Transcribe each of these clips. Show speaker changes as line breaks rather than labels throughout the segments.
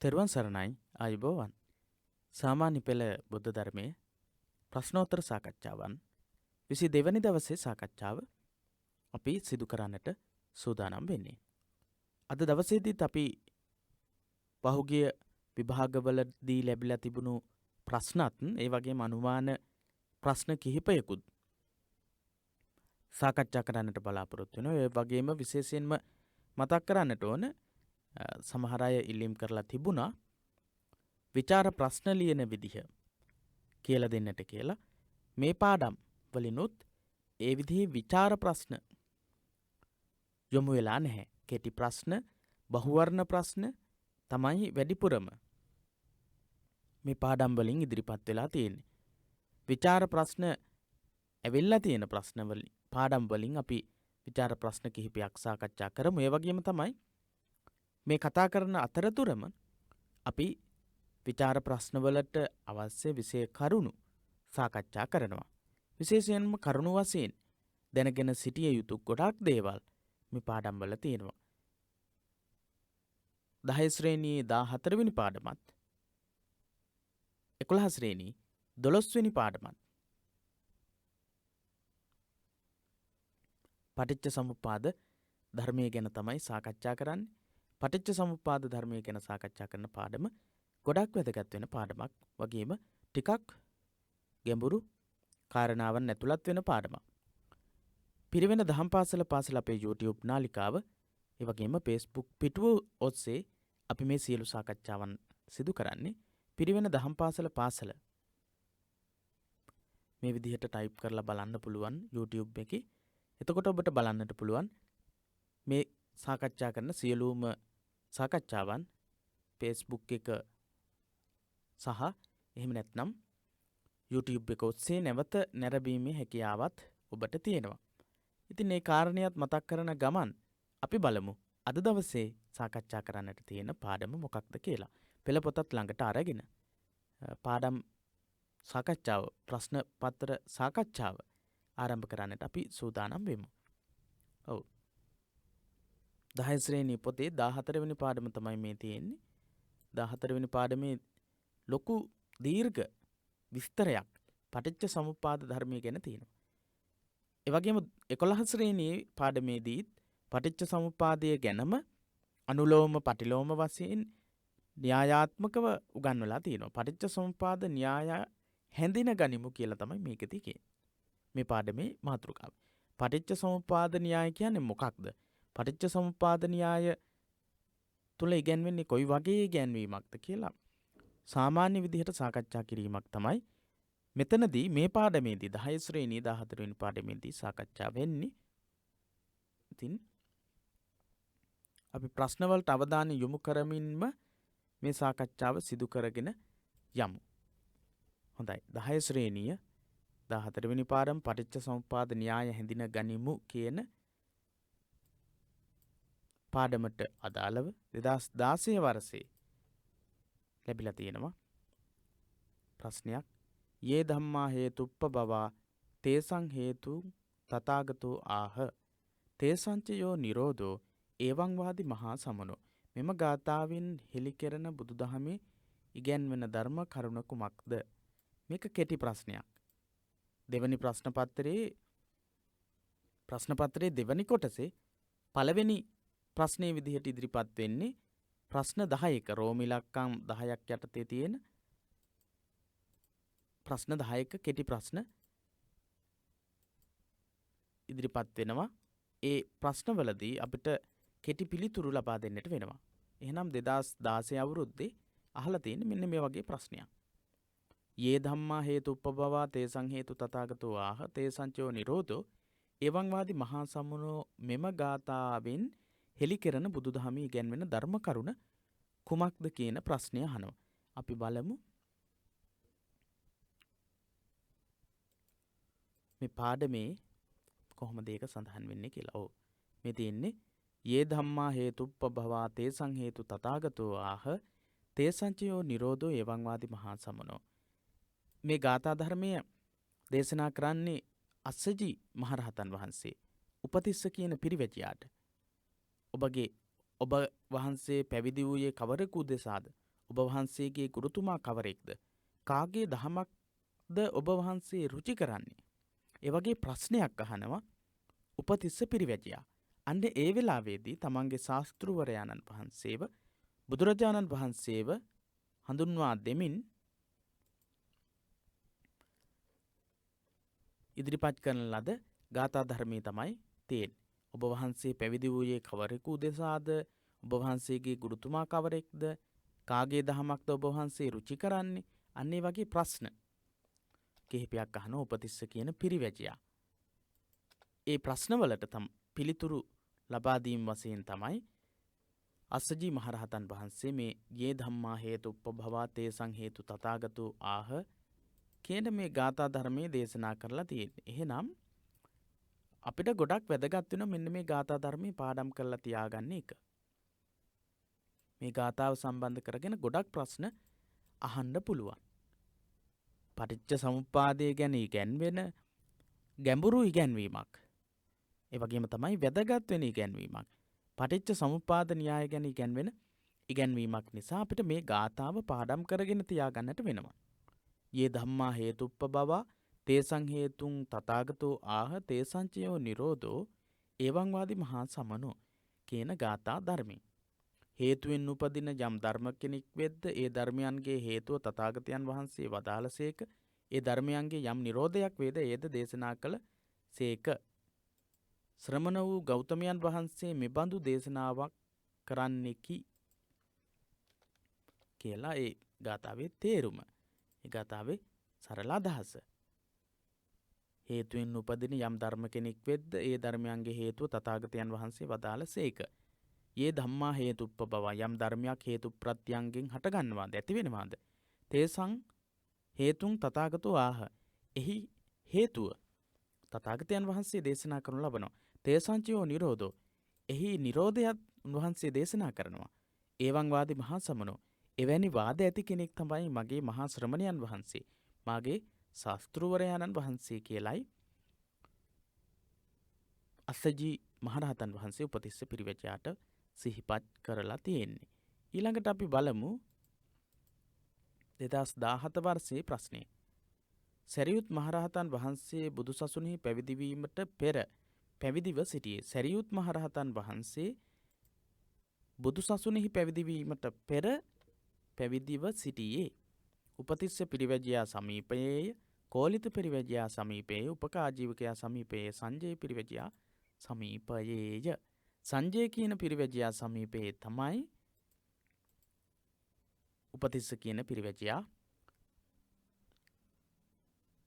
තෙරුවන් සරණයි ආයුබෝවන්. සාමාන්‍ය පෙළ බුද්ධ ධර්මයේ ප්‍රශ්නෝත්තර සාකච්ඡාවන් 22 වෙනි දවසේ සාකච්ඡාව අපි සිදු කරන්නට සූදානම් වෙන්නේ. අද දවසේදීත් අපි පහුගිය විභාගවලදී ලැබිලා තිබුණු ප්‍රශ්නත් ඒ වගේම අනුමාන ප්‍රශ්න කිහිපයකුත් සාකච්ඡා කරන්නට බලාපොරොත්තු වෙනවා. ඒ වගේම විශේෂයෙන්ම මතක් කරන්නට ඕන සමහර අය ඉල්ලීම් කරලා තිබුණා විචාර ප්‍රශ්න ලියන විදිහ කියලා දෙන්නට කියලා. මේ පාඩම් වලිනුත් ඒ විදිහේ විචාර ප්‍රශ්න යොමු වෙලා නැහැ. කෙටි ප්‍රශ්න, බහුවර්ණ ප්‍රශ්න තමයි වැඩිපුරම මේ පාඩම් වලින් ඉදිරිපත් වෙලා තියෙන්නේ. විචාර ප්‍රශ්න ඇවිල්ලා තියෙන ප්‍රශ්න වලින් පාඩම් වලින් අපි විචාර ප්‍රශ්න කිහිපයක් සාකච්ඡා කරමු. ඒ වගේම තමයි මේ කතා කරන අතරතුරම අපි විචාර ප්‍රශ්නවලට අවශ්‍ය විෂය කරුණු සාකච්ඡා කරනවා. විශේෂයෙන්ම කරුණු වශයෙන් දැනගෙන සිටිය යුතු ගොඩාක් දේවල් මේ පාඩම් වල තියෙනවා. 10 ශ්‍රේණියේ 14 වෙනි පාඩමත් 11 ශ්‍රේණියේ 12 වෙනි පාඩමත් පටිච්ච සමුප්පාද ධර්මයේ ගැන තමයි සාකච්ඡා කරන්නේ. පටිච්ච සමුප්පාද ධර්මයේ ගැන සාකච්ඡා කරන පාඩම ගොඩක් වැදගත් වෙන පාඩමක් වගේම ටිකක් ගැඹුරු කාරණාවන් ඇතුළත් වෙන පාඩමක්. පිරිවෙන දහම් පාසල අපේ YouTube නාලිකාව ඒ වගේම Facebook පිටුව ඔස්සේ අපි මේ සියලු සාකච්ඡාවන් සිදු කරන්නේ. පිරිවෙන දහම් පාසල මේ විදිහට ටයිප් කරලා බලන්න පුළුවන් YouTube එකේ. එතකොට ඔබට බලන්නට පුළුවන් මේ සාකච්ඡා කරන සියලුම සාකච්ඡාවන් Facebook එක සහ එහෙම නැත්නම් YouTube එක ඔස්සේ නැවත නැරඹීමේ හැකියාවත් ඔබට තියෙනවා. ඉතින් මේ කාරණියත් මතක් කරන ගමන් අපි බලමු අද දවසේ සාකච්ඡා කරන්නට තියෙන පාඩම මොකක්ද කියලා. පෙළ පොතත් ළඟට අරගෙන පාඩම් සාකච්ඡාව ප්‍රශ්න පත්‍ර සාකච්ඡාව ආරම්භ කරන්නට අපි සූදානම් වෙමු. ඔව්. 10 ශ්‍රේණියේ පොතේ 14 වෙනි පාඩම තමයි මේ තියෙන්නේ. 14 වෙනි පාඩමේ ලොකු දීර්ඝ විස්තරයක් පටිච්ච සමුප්පාද ධර්මයේ ගැන තියෙනවා. ඒ වගේම 11 ශ්‍රේණියේ පාඩමේදීත් පටිච්ච සමුප්පාදය ගැනම අනුලෝම පටිලෝම වශයෙන් න්‍යායාත්මකව උගන්වලා තියෙනවා. පටිච්ච සමුප්පාද න්‍යාය හැඳින ගනිමු කියලා තමයි මේකදී කියන්නේ. මේ පාඩමේ මාතෘකාව. පටිච්ච සමුප්පාද න්‍යාය කියන්නේ මොකක්ද? පටිච්ච සමුප්පාද න්‍යාය තුල ඉගැන්වෙන්නේ කොයි වගේ ඉගැන්වීමක්ද කියලා සාමාන්‍ය විදිහට සාකච්ඡා කිරීමක් තමයි මෙතනදී මේ පාඩමේදී 10 ශ්‍රේණියේ 14 වෙනි පාඩමේදී සාකච්ඡා වෙන්නේ. ඉතින් අපි ප්‍රශ්න වලට අවධානය යොමු කරමින්ම මේ සාකච්ඡාව සිදු කරගෙන යමු. හොඳයි. 10 ශ්‍රේණිය 14 වෙනි පාඩම පටිච්ච සමුප්පාද න්‍යාය හැඳින ගනිමු කියන පාඩමට අදාළව 2016 වර්ෂයේ ලැබිලා තියෙනවා ප්‍රශ්නයක්. යේ ධම්මා හේතුප්පබවා තේසං හේතු තථාගතෝ ආහ තේසංචයෝ නිරෝධෝ එවං වාදි මහා සමනෝ. මෙම ගාථාවෙන් හෙළි කෙරෙන බුදුදහමේ ඉගැන්වෙන ධර්ම කරුණ කුමක්ද? මේක කෙටි ප්‍රශ්නයක්. දෙවැනි ප්‍රශ්න පත්‍රයේ දෙවැනි කොටසේ පළවෙනි ප්‍රශ්නයේ විදිහට ඉදිරිපත් වෙන්නේ ප්‍රශ්න 10ක රෝම ඉලක්කම් 10ක් යටතේ තියෙන ප්‍රශ්න 10ක කෙටි ප්‍රශ්න ඉදිරිපත් වෙනවා. ඒ ප්‍රශ්නවලදී අපිට කෙටි පිළිතුරු ලබා දෙන්නට වෙනවා. එහෙනම් 2016 අවුරුද්දේ අහලා තියෙන මෙන්න මේ වගේ ප්‍රශ්නයක්. යේ ධම්මා හේතුප්පබවා තේසං හේතු තථාගතෝ ආහ තේසංචෝ නිරෝධෝ එවං වාදි මහා සමුනෝ. මෙම ගාථාවෙන් හෙළි කෙරෙන බුදුදහමේ ඉගැන්වෙන ධර්ම කරුණ කුමක්ද කියන ප්‍රශ්නය අහනවා. අපි බලමු මේ පාඩමේ කොහොමද ඒක සඳහන් වෙන්නේ කියලා. ඔව්. මේ තියෙන්නේ යේ ධම්මා හේතුප්පබවා තේසං හේතු තථාගතෝ ආහ තේසංචයෝ නිරෝධෝ එවං වාදි මහා සමනෝ. මේ ගාථා ධර්මය දේශනා කරන්නේ අස්සජි මහරහතන් වහන්සේ උපතිස්ස කියන පිරිවැජියාට. ඔබ වහන්සේ පැවිදි වූයේ කවරෙකු දෙසාද? ඔබ වහන්සේගේ ගුරුතුමා කවරෙක්ද? කාගේ දහමක්ද ඔබ වහන්සේ රුචි කරන්නේ? ඒ වගේ ප්‍රශ්නයක් අහනවා උපතිස්ස පිරිවැජියා. අන්න ඒ වෙලාවේදී තමන්ගේ ශාස්තෘවරයාණන් වහන්සේව බුදුරජාණන් වහන්සේව හඳුන්වා දෙමින් ඉදිරිපත් කරන ලද ගාථා ධර්මයේ තමයි තියෙන්නේ. ඔබ වහන්සේ පැවිදි වූයේ කවරෙකු උදෙසාද? ඔබ වහන්සේගේ ගුරුතුමා කවරෙක්ද? කාගේ දහමක්ද ඔබ වහන්සේ රුචි කරන්නේ? අන්න ඒ වගේ ප්‍රශ්න කිහිපයක් අහන උපතිස්ස කියන පිරිවැජියා. ඒ ප්‍රශ්නවලට පිළිතුරු ලබා දීම වශයෙන් තමයි අස්සජී මහරහතන් වහන්සේ මේ යේ ධම්මා හේතුප්පභවා තේසං හේතු තථාගතෝ ආහ කියන මේ ගාථා ධර්මයේ දේශනා කරලා තියෙන්නේ. එහෙනම් අපිට ගොඩක් වැදගත් වෙන මෙන්න මේ ගාථා ධර්මයේ පාඩම් කරලා තියාගන්න එක. මේ ගාථාව සම්බන්ධ කරගෙන ගොඩක් ප්‍රශ්න අහන්න පුළුවන්. පටිච්ච සමුප්පාදය ගැන ඉගැන්වෙන ගැඹුරු ඉගැන්වීමක්. ඒ වගේම තමයි වැදගත් වෙන ඉගැන්වීමක්. පටිච්ච සමුප්පාද න්‍යාය ගැන ඉගැන්වෙන ඉගැන්වීමක් නිසා අපිට මේ ගාථාව පාඩම් කරගෙන තියාගන්නට වෙනවා. යේ ධම්මා හේතුප්පබවා තේසං හේතුං තථාගතෝ ආහ තේසංචයෝ නිරෝධෝ එවං වාදි මහා සමනෝ කියන ගාථා ධර්මයි. හේතුවෙන් උපදින යම් ධර්ම කෙනෙක් වෙද්ද ඒ ධර්මයන්ගේ හේතුව තථාගතයන් වහන්සේ වදාළසේක. ඒ ධර්මයන්ගේ යම් නිරෝධයක් වේද ඒද දේශනා කළ සේක. ශ්‍රමණ වූ ගෞතමයන් වහන්සේ මෙබඳු දේශනාවක් කරන්නෙකි කියලා ඒ ගාථාවේ තේරුම. ඒ ගාථාවේ සරල අදහස. හේතුවෙන් උපදින යම් ධර්ම කෙනෙක් වෙද්ද ඒ ධර්මයන්ගේ හේතුව තථාගතයන් වහන්සේ වදාළසේක. යේ ධම්මා හේතුප්පබවා යම් ධර්මයක් හේතු ප්‍රත්‍යයන්ගෙන් හටගන්නවාද ඇති වෙනවාද? තේසං හේතුං තථාගතෝ ආහ එහි හේතුව තථාගතයන් වහන්සේ දේශනා කරනු ලබනවා. තේසංචයෝ නිරෝධෝ එහි නිරෝධයත් උන්වහන්සේ දේශනා කරනවා. එවං වාදි මහා සමනෝ එවැනි වාද ඇති කෙනෙක් තමයි මගේ මහා ශ්‍රමණයන් වහන්සේ, මාගේ ශාස්තෘවරයාණන් වහන්සේ කියලයි අස්සජී මහරහතන් වහන්සේ උපතිස්ස පිරිවැජියාට සිහිපත් කරලා තියෙන්නේ. ඊළඟට අපි බලමු 2017 වර්ෂයේ ප්‍රශ්නය. සැරියුත් මහරහතන් වහන්සේ බුදුසසුනෙහි පැවිදිවීමට පෙර පැවිදිව සිටියේ. සැරියුත් මහරහතන් වහන්සේ බුදුසසුනෙහි පැවිදිවීමට පෙර පැවිදිව සිටියේ. උපතිස්ස පිරිවැජියා සමීපයේය, කෝලිත පිරිවැජියා සමීපයේ, උපකාජීවකයා සමීපයේ, සංජය පිරිවැජියා සමීපයේය. සංජය කියන පිරිවැජියා සමීපයේ තමයි උපතිස්ස කියන පිරිවැජියා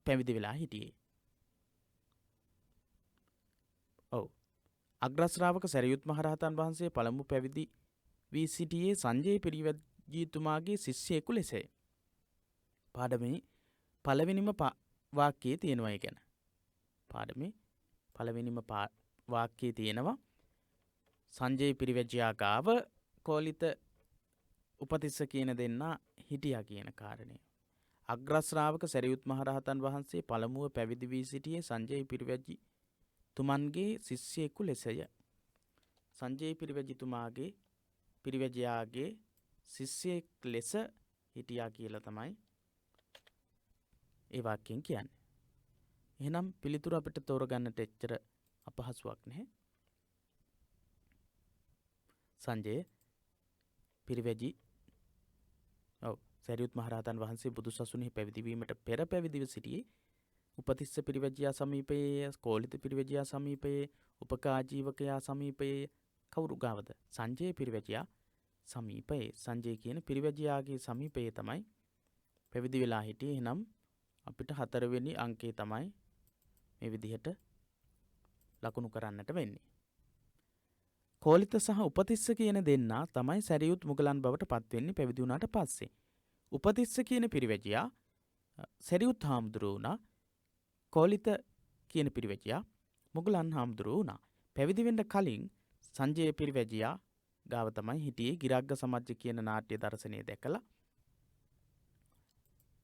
පැවිදි වෙලා හිටියේ. ඔව්. අග්‍රශ්‍රාවක සැරියුත් මහරහතන් වහන්සේ පළමු පැවිදි වී සිටියේ සංජය පිරිවැජිතුමාගේ ශිෂ්‍යයෙකු ලෙසය. පාඩමේ පළවෙනිම වාක්‍යයේ තියෙනවා ඒ ගැන. පාඩමේ පළවෙනිම වාක්‍යයේ තියෙනවා සංජය පිරිවැජියා ගාව කෝලිත උපතිස්ස කියන දෙන්නා හිටියා කියන කාරණය. අග්‍රශ්‍රාවක සැරියුත් මහරහතන් වහන්සේ පළමුව පැවිදි වී සිටියේ සංජය පිරිවැජිතුමන්ගේ ශිෂ්‍යයෙකු ලෙසය. සංජය පිරිවැජිතුමාගේ පිරිවැජියාගේ ශිෂ්‍යයෙක් ලෙස හිටියා කියලා තමයි ඒ වාක්‍යයෙන් කියන්නේ. එහෙනම් පිළිතුරු අපිට තෝරගන්නට එච්චර අපහසුයක් නැහැ. සංජය පිරිවැජි සැරියුත් මහරහතන් වහන්සේ බුදුසසුනෙහි පැවිදිවීමට පෙර පැවිදිව සිටියේ උපතිස්ස පිරිවැජියා සමීපයේ, කෝලිත පිරිවැජියා සමීපයේ, උපකාජීවකයා සමීපයේ, කවුරු ගාවද? සංජය පිරිවැජියා සමීපයේ. සංජය කියන පිරිවැජියාගේ සමීපයේ තමයි පැවිදි වෙලා හිටියේ. එහෙනම් අපිට 4 වෙනි අංකේ තමයි මේ විදිහට ලකුණු කරන්නට වෙන්නේ. කෝලිත සහ උපතිස්ස කියන දෙන්නා තමයි සැරියුත් මුගලන් බවට පත් වෙන්නේ පැවිදි වුණාට පස්සේ. උපතිස්ස කියන පිරිවැජියා සැරියුත් හාමුදුරුවෝ වුණා. කෝලිත කියන පිරිවැජියා මුගලන් හාමුදුරුවෝ වුණා. පැවිදි වෙන්න කලින් සංජය පිරිවැජියා ගාව තමයි හිටියේ. ගිරග්ග සමජ්ජ කියන නාට්‍ය දර්ශනය දැකලා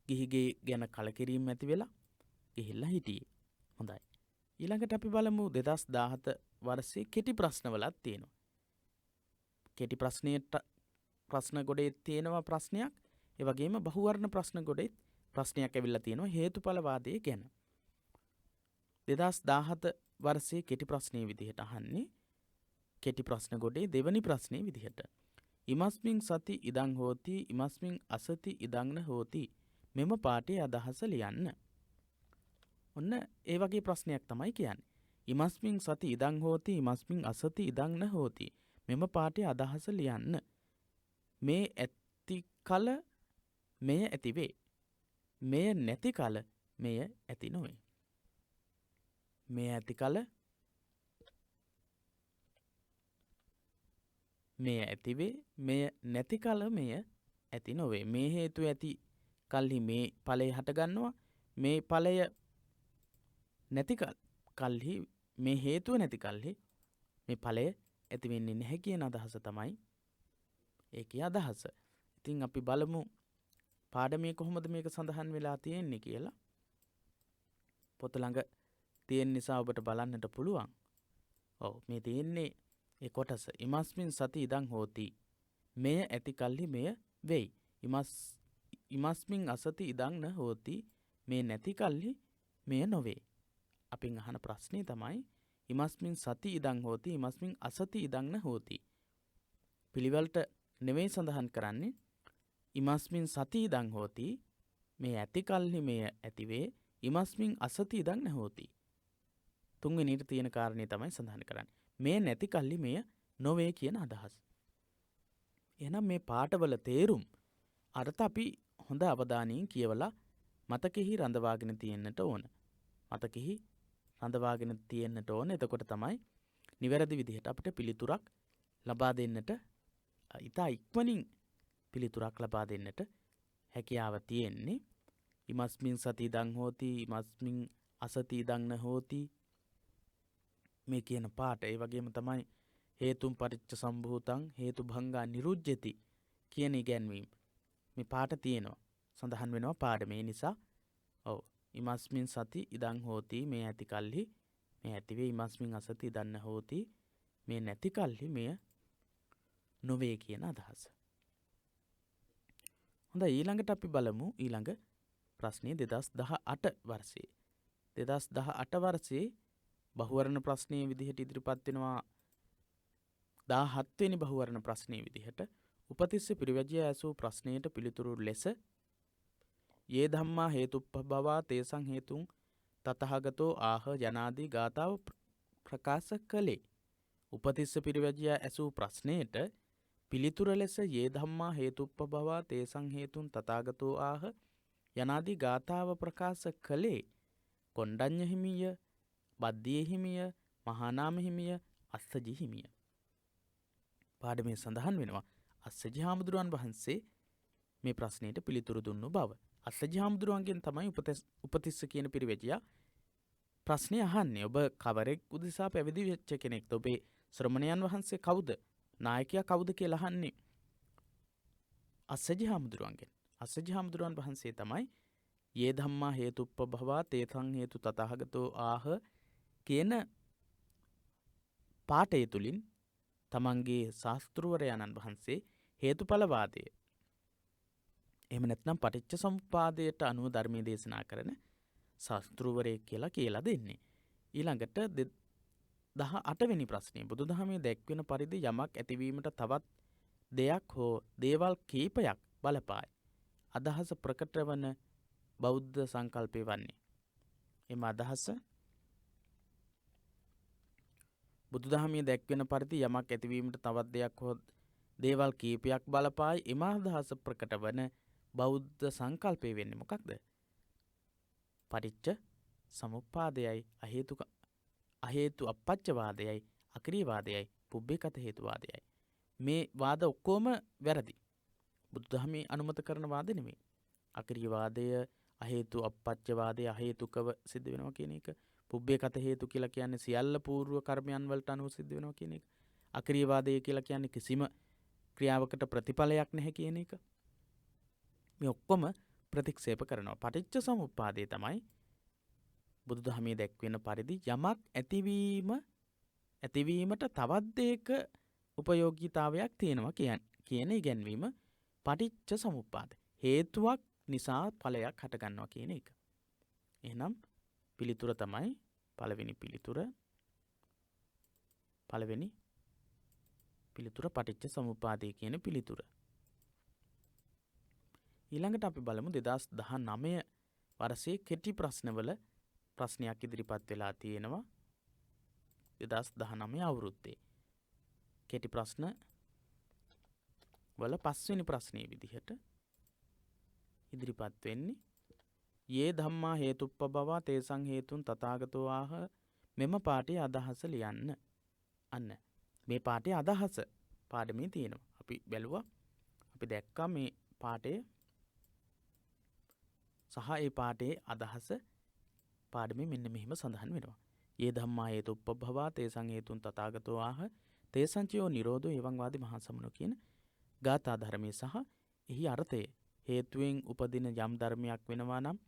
ගිහිගේ ගැන කලකිරීම ඇති වෙලා ගිහිල්ලා හිටියේ. හොඳයි. ඊළඟට අපි බලමු 2017 වර්ෂයේ කෙටි ප්‍රශ්නවලක් තියෙනවා. කෙටි ප්‍රශ්නයට ප්‍රශ්න ගොඩේ තියෙනවා ප්‍රශ්නයක්. ඒ වගේම බහුවර්ණ ප්‍රශ්න ගොඩේ ප්‍රශ්නයක් ඇවිල්ලා තියෙනවා හේතුඵල වාදය ගැන. 2017 වර්ෂයේ කෙටි ප්‍රශ්නයේ විදිහට අහන්නේ කෙටි ප්‍රශ්න ගොඩේ දෙවනි ප්‍රශ්නයේ විදිහට. ඉමස්මින් සති ඉදං හෝති ඉමස්මින් අසති ඉදං න හෝති. මෙම පාඨයේ අදහස ලියන්න. ඔන්න ඒ වගේ ප්‍රශ්නයක් තමයි කියන්නේ. ඉමස්මින් සති ඉදං හෝති ඉමස්මින් අසති ඉදං න හෝති. මෙම පාඨයේ අදහස ලියන්න. මේ ඇති කල මෙය ඇති වේ. මෙය නැති කල මෙය ඇති නොවේ. මෙය ඇති කල මෙය ඇති වේ. මෙය නැති කල මෙය ඇති නොවේ. මේ හේතු ඇති කල්හි මේ ඵලය හට ගන්නවා. මේ ඵලය නැති කල්හි මේ හේතුව නැති කල්හි මේ ඵලය ඇති වෙන්නේ නැහැ කියන අදහස තමයි ඒකේ අදහස. ඉතින් අපි බලමු පාඩමේ කොහොමද මේක සඳහන් වෙලා තියෙන්නේ කියලා. පොත ළඟ තියෙන නිසා ඔබට බලන්නට පුළුවන්. ඔව් මේ තියෙන්නේ ඒ කොටස. ඉමස්මින් සති ඉදං හෝති. මෙය ඇති කල්හි මෙය වෙයි. ඉමස්මින් අසති ඉදං න හෝති. මේ නැති කල්හි මෙය නොවේ. අපින් අහන ප්‍රශ්නේ තමයි ඉමස්මින් සති ඉදං හෝති ඉමස්මින් අසති ඉදං න හෝති. පිළිවෙලට නෙවෙයි සඳහන් කරන්නේ. ඉමස්මින් සති ඉදං හෝති. මේ ඇති කල්හි මෙය ඇති වේ. ඉමස්මින් අසති ඉදං න හෝති. තුන්වෙනිට තියෙන කාරණේ තමයි සඳහන් කරන්නේ. මේ නැති කල්ලි මෙය නොවේ කියන අදහස්. එහෙනම් මේ පාඨවල තේරුම් අර්ථ අපි හොඳ අවධානයෙන් කියවලා මතකෙහි රඳවාගෙන තියෙන්නට ඕන. මතකෙහි රඳවාගෙන තියෙන්නට ඕන. එතකොට තමයි නිවැරදි විදිහට අපිට පිළිතුරක් ලබා දෙන්නට ඉතා ඉක්මනින් පිළිතුරක් ලබා දෙන්නට හැකියාව තියෙන්නේ. ඉමස්මින් සති ඉදං හෝති ඉමස්මින් අසති ඉදං න හෝති. මේ කියන පාඨ ඒ වගේම තමයි හේතුම් පටිච්ච සම්භූතං හේතු භංගා නිරුජ්ජති කියන ඉගැන්වීම. මේ පාඨ තියෙනවා. සඳහන් වෙනවා පාඩමේ නිසා. ඔව් ඉමස්මින් සති ඉදං හෝති මේ ඇති කල්හි මේ ඇති වේ. ඉමස්මින් අසති ඉදං න හෝති මේ නැති කල්හි මෙය නොවේ කියන අදහස. හොඳයි ඊළඟට අපි බලමු ඊළඟ ප්‍රශ්නේ 2018 වර්ෂයේ. 2018 වර්ෂයේ බහුවර්ණ ප්‍රශ්නයේ විදිහට ඉදිරිපත් වෙනවා 17 වෙනි බහුවර්ණ ප්‍රශ්නයේ විදිහට. උපතිස්ස පිරිවැජිය ඇසූ ප්‍රශ්නයට පිළිතුරු ලෙස යේ ධම්මා හේතුප්පබවා තේසං හේතුං තතහගතෝ ආහ යනාදී ගාථාව ප්‍රකාශ කළේ. උපතිස්ස පිරිවැජිය ඇසූ ප්‍රශ්නයට පිළිතුර ලෙස යේ ධම්මා හේතුප්පබවා තේසං හේතුං තථාගතෝ ආහ යනාදී ගාථාව ප්‍රකාශ කළේ කොණ්ඩඤ්ඤ හිමිය, බද්දිය හිමිය, මහානාම හිමිය, අස්සජි හිමිය. පාඩමේ සඳහන් වෙනවා අස්සජි හාමුදුරුවන් වහන්සේ මේ ප්‍රශ්නයට පිළිතුරු දුන්නු බව. අස්සජි හාමුදුරුවන්ගෙන් තමයි උපතිස්ස කියන පිරිවැජියා ප්‍රශ්නේ අහන්නේ. ඔබ කවරෙක් උදෙසා පැවිදි වෙච්ච කෙනෙක්ද? ඔබේ ශ්‍රමණයන් වහන්සේ කවුද? නායකයා කවුද කියලා අහන්නේ අස්සජි හාමුදුරුවන්ගෙන්. අස්සජි හාමුදුරුවන් වහන්සේ තමයි යේ ධම්මා හේතුප්පබවා තේසං හේතු තථාගතෝ ආහ කියන පාඨය තුලින් තමන්ගේ ශාස්ත්‍රවරයන්න් වහන්සේ හේතුඵලවාදය එහෙම නැත්නම් පටිච්ච සමුප්පාදයට අනුව ධර්මයේ දේශනා කරන ශාස්ත්‍රවරයෙක් කියලා දෙන්නේ. ඊළඟට 18 වෙනි ප්‍රශ්නේ බුදුදහමේ දැක්වෙන පරිදි යමක් ඇතිවීමට තවත් දෙයක් හෝ දේවල් කීපයක් බලපායි. අදහස ප්‍රකට වන බෞද්ධ සංකල්පය වන්නේ. එම අදහස බුදුදහමේ දැක්වෙන පරිදි යමක් ඇතිවීමට තවත් දෙයක් හෝ දේවල් කීපයක් බලපායි. එම අදහස ප්‍රකට වන බෞද්ධ සංකල්පය වෙන්නේ මොකක්ද? පටිච්ච සමුප්පාදයයි අහේතු අපච්චවාදයයි අක්‍රීයවාදයයි පුබ්බේකත හේතුවාදයයි. මේ වාද ඔක්කොම වැරදි. බුදුදහමේ අනුමත කරන වාද නෙමෙයි. අක්‍රීයවාදය, අහේතු අපච්චවාදය අහේතුකව සිද්ධ වෙනවා කියන එක. පුබ්බේකත හේතු කියලා කියන්නේ සියල්ල పూర్ව කර්මයන් වලට අනුව සිද්ධ වෙනවා කියන එක. අක්‍රීයවාදය කියලා කියන්නේ කිසිම ක්‍රියාවකට ප්‍රතිඵලයක් නැහැ කියන එක. මේ ඔක්කොම ප්‍රතික්ෂේප කරනවා. පටිච්ච සමුප්පාදය තමයි බුදුදහමේ දැක්වෙන පරිදි යමක් ඇතිවීමට තවත් දෙයක උපයෝගීතාවයක් තියෙනවා කියන ඉගැන්වීම පටිච්ච සමුප්පාද. හේතුවක් නිසා ඵලයක් හටගන්නවා කියන එක. එහෙනම් පිළිතුර තමයි පළවෙනි පිළිතුර පටිච්ච සමුප්පාදය කියන පිළිතුර. ඊළඟට අපි බලමු 2019 වර්ෂයේ කෙටි ප්‍රශ්නවල ප්‍රශ්නයක් ඉදිරිපත් වෙලා තියෙනවා. 2019 අවුරුද්දේ කෙටි ප්‍රශ්න වල 5 වෙනි ප්‍රශ්නයේ විදිහට ඉදිරිපත් වෙන්නේ යේ ධම්මා හේතුප්පබවා තේසං හේතුන් තථාගතෝ ආහ. මෙම පාඩේ අදහස ලියන්න. අන්න මේ පාඩේ අදහස පාඩමේ තියෙනවා. අපි බැලුවා. අපි දැක්කා මේ පාඩේ සහ ඒ පාඩේ අදහස පාඩමේ මෙන්න මෙහිම සඳහන් වෙනවා. යේ ධම්මා හේතුප්පබවා තේසං හේතුන් තථාගතෝ ආහ. තේසං චයෝ නිරෝධෝ එවං වාදි මහා සමනෝ කියන ගාථා ධර්මයේ සහ එහි අර්ථය හේතුවෙන් උපදින යම් ධර්මයක් වෙනවා නම්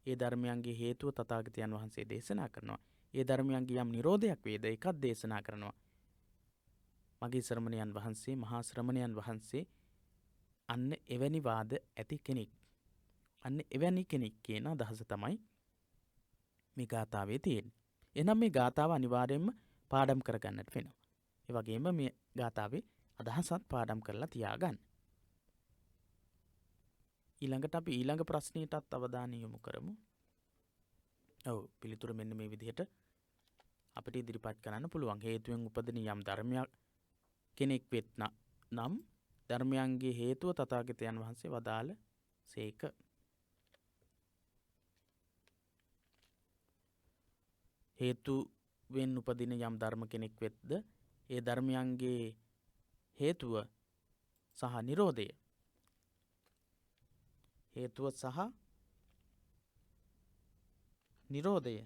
ඒ ධර්මයන්ගේ හේතුව තථාගතයන් වහන්සේ දේශනා කරනවා. ඒ ධර්මයන්ගේ යම් නිරෝධයක් වේද ඒකත් දේශනා කරනවා. මගේ ශ්‍රමණයන් වහන්සේ මහා ශ්‍රමණයන් වහන්සේ අන්න එවැනි වාද ඇති කෙනෙක්. අන්න එවැනි කෙනෙක් කියන අදහස තමයි මේ ගාථාවේ තියෙන්නේ. එහෙනම් මේ ගාථාව අනිවාර්යයෙන්ම පාඩම් කරගන්නට වෙනවා. ඒ වගේම මේ ගාථාවේ අදහසත් පාඩම් කරලා තියාගන්න. ඊළඟට අපි ඊළඟ ප්‍රශ්නයටත් අවධානය යොමු කරමු. ඔව් පිළිතුර මෙන්න මේ විදිහට අපිට ඉදිරිපත් කරන්න පුළුවන්. හේතුවෙන් උපදින යම් ධර්මයක් කෙනෙක් වෙත්න නම් ධර්මයන්ගේ හේතුව තථාගතයන් වහන්සේ වදාළ සේක. හේතුවෙන් උපදින යම් ධර්ම කෙනෙක් වෙත්ද ඒ ධර්මයන්ගේ හේතුව සහ නිරෝධය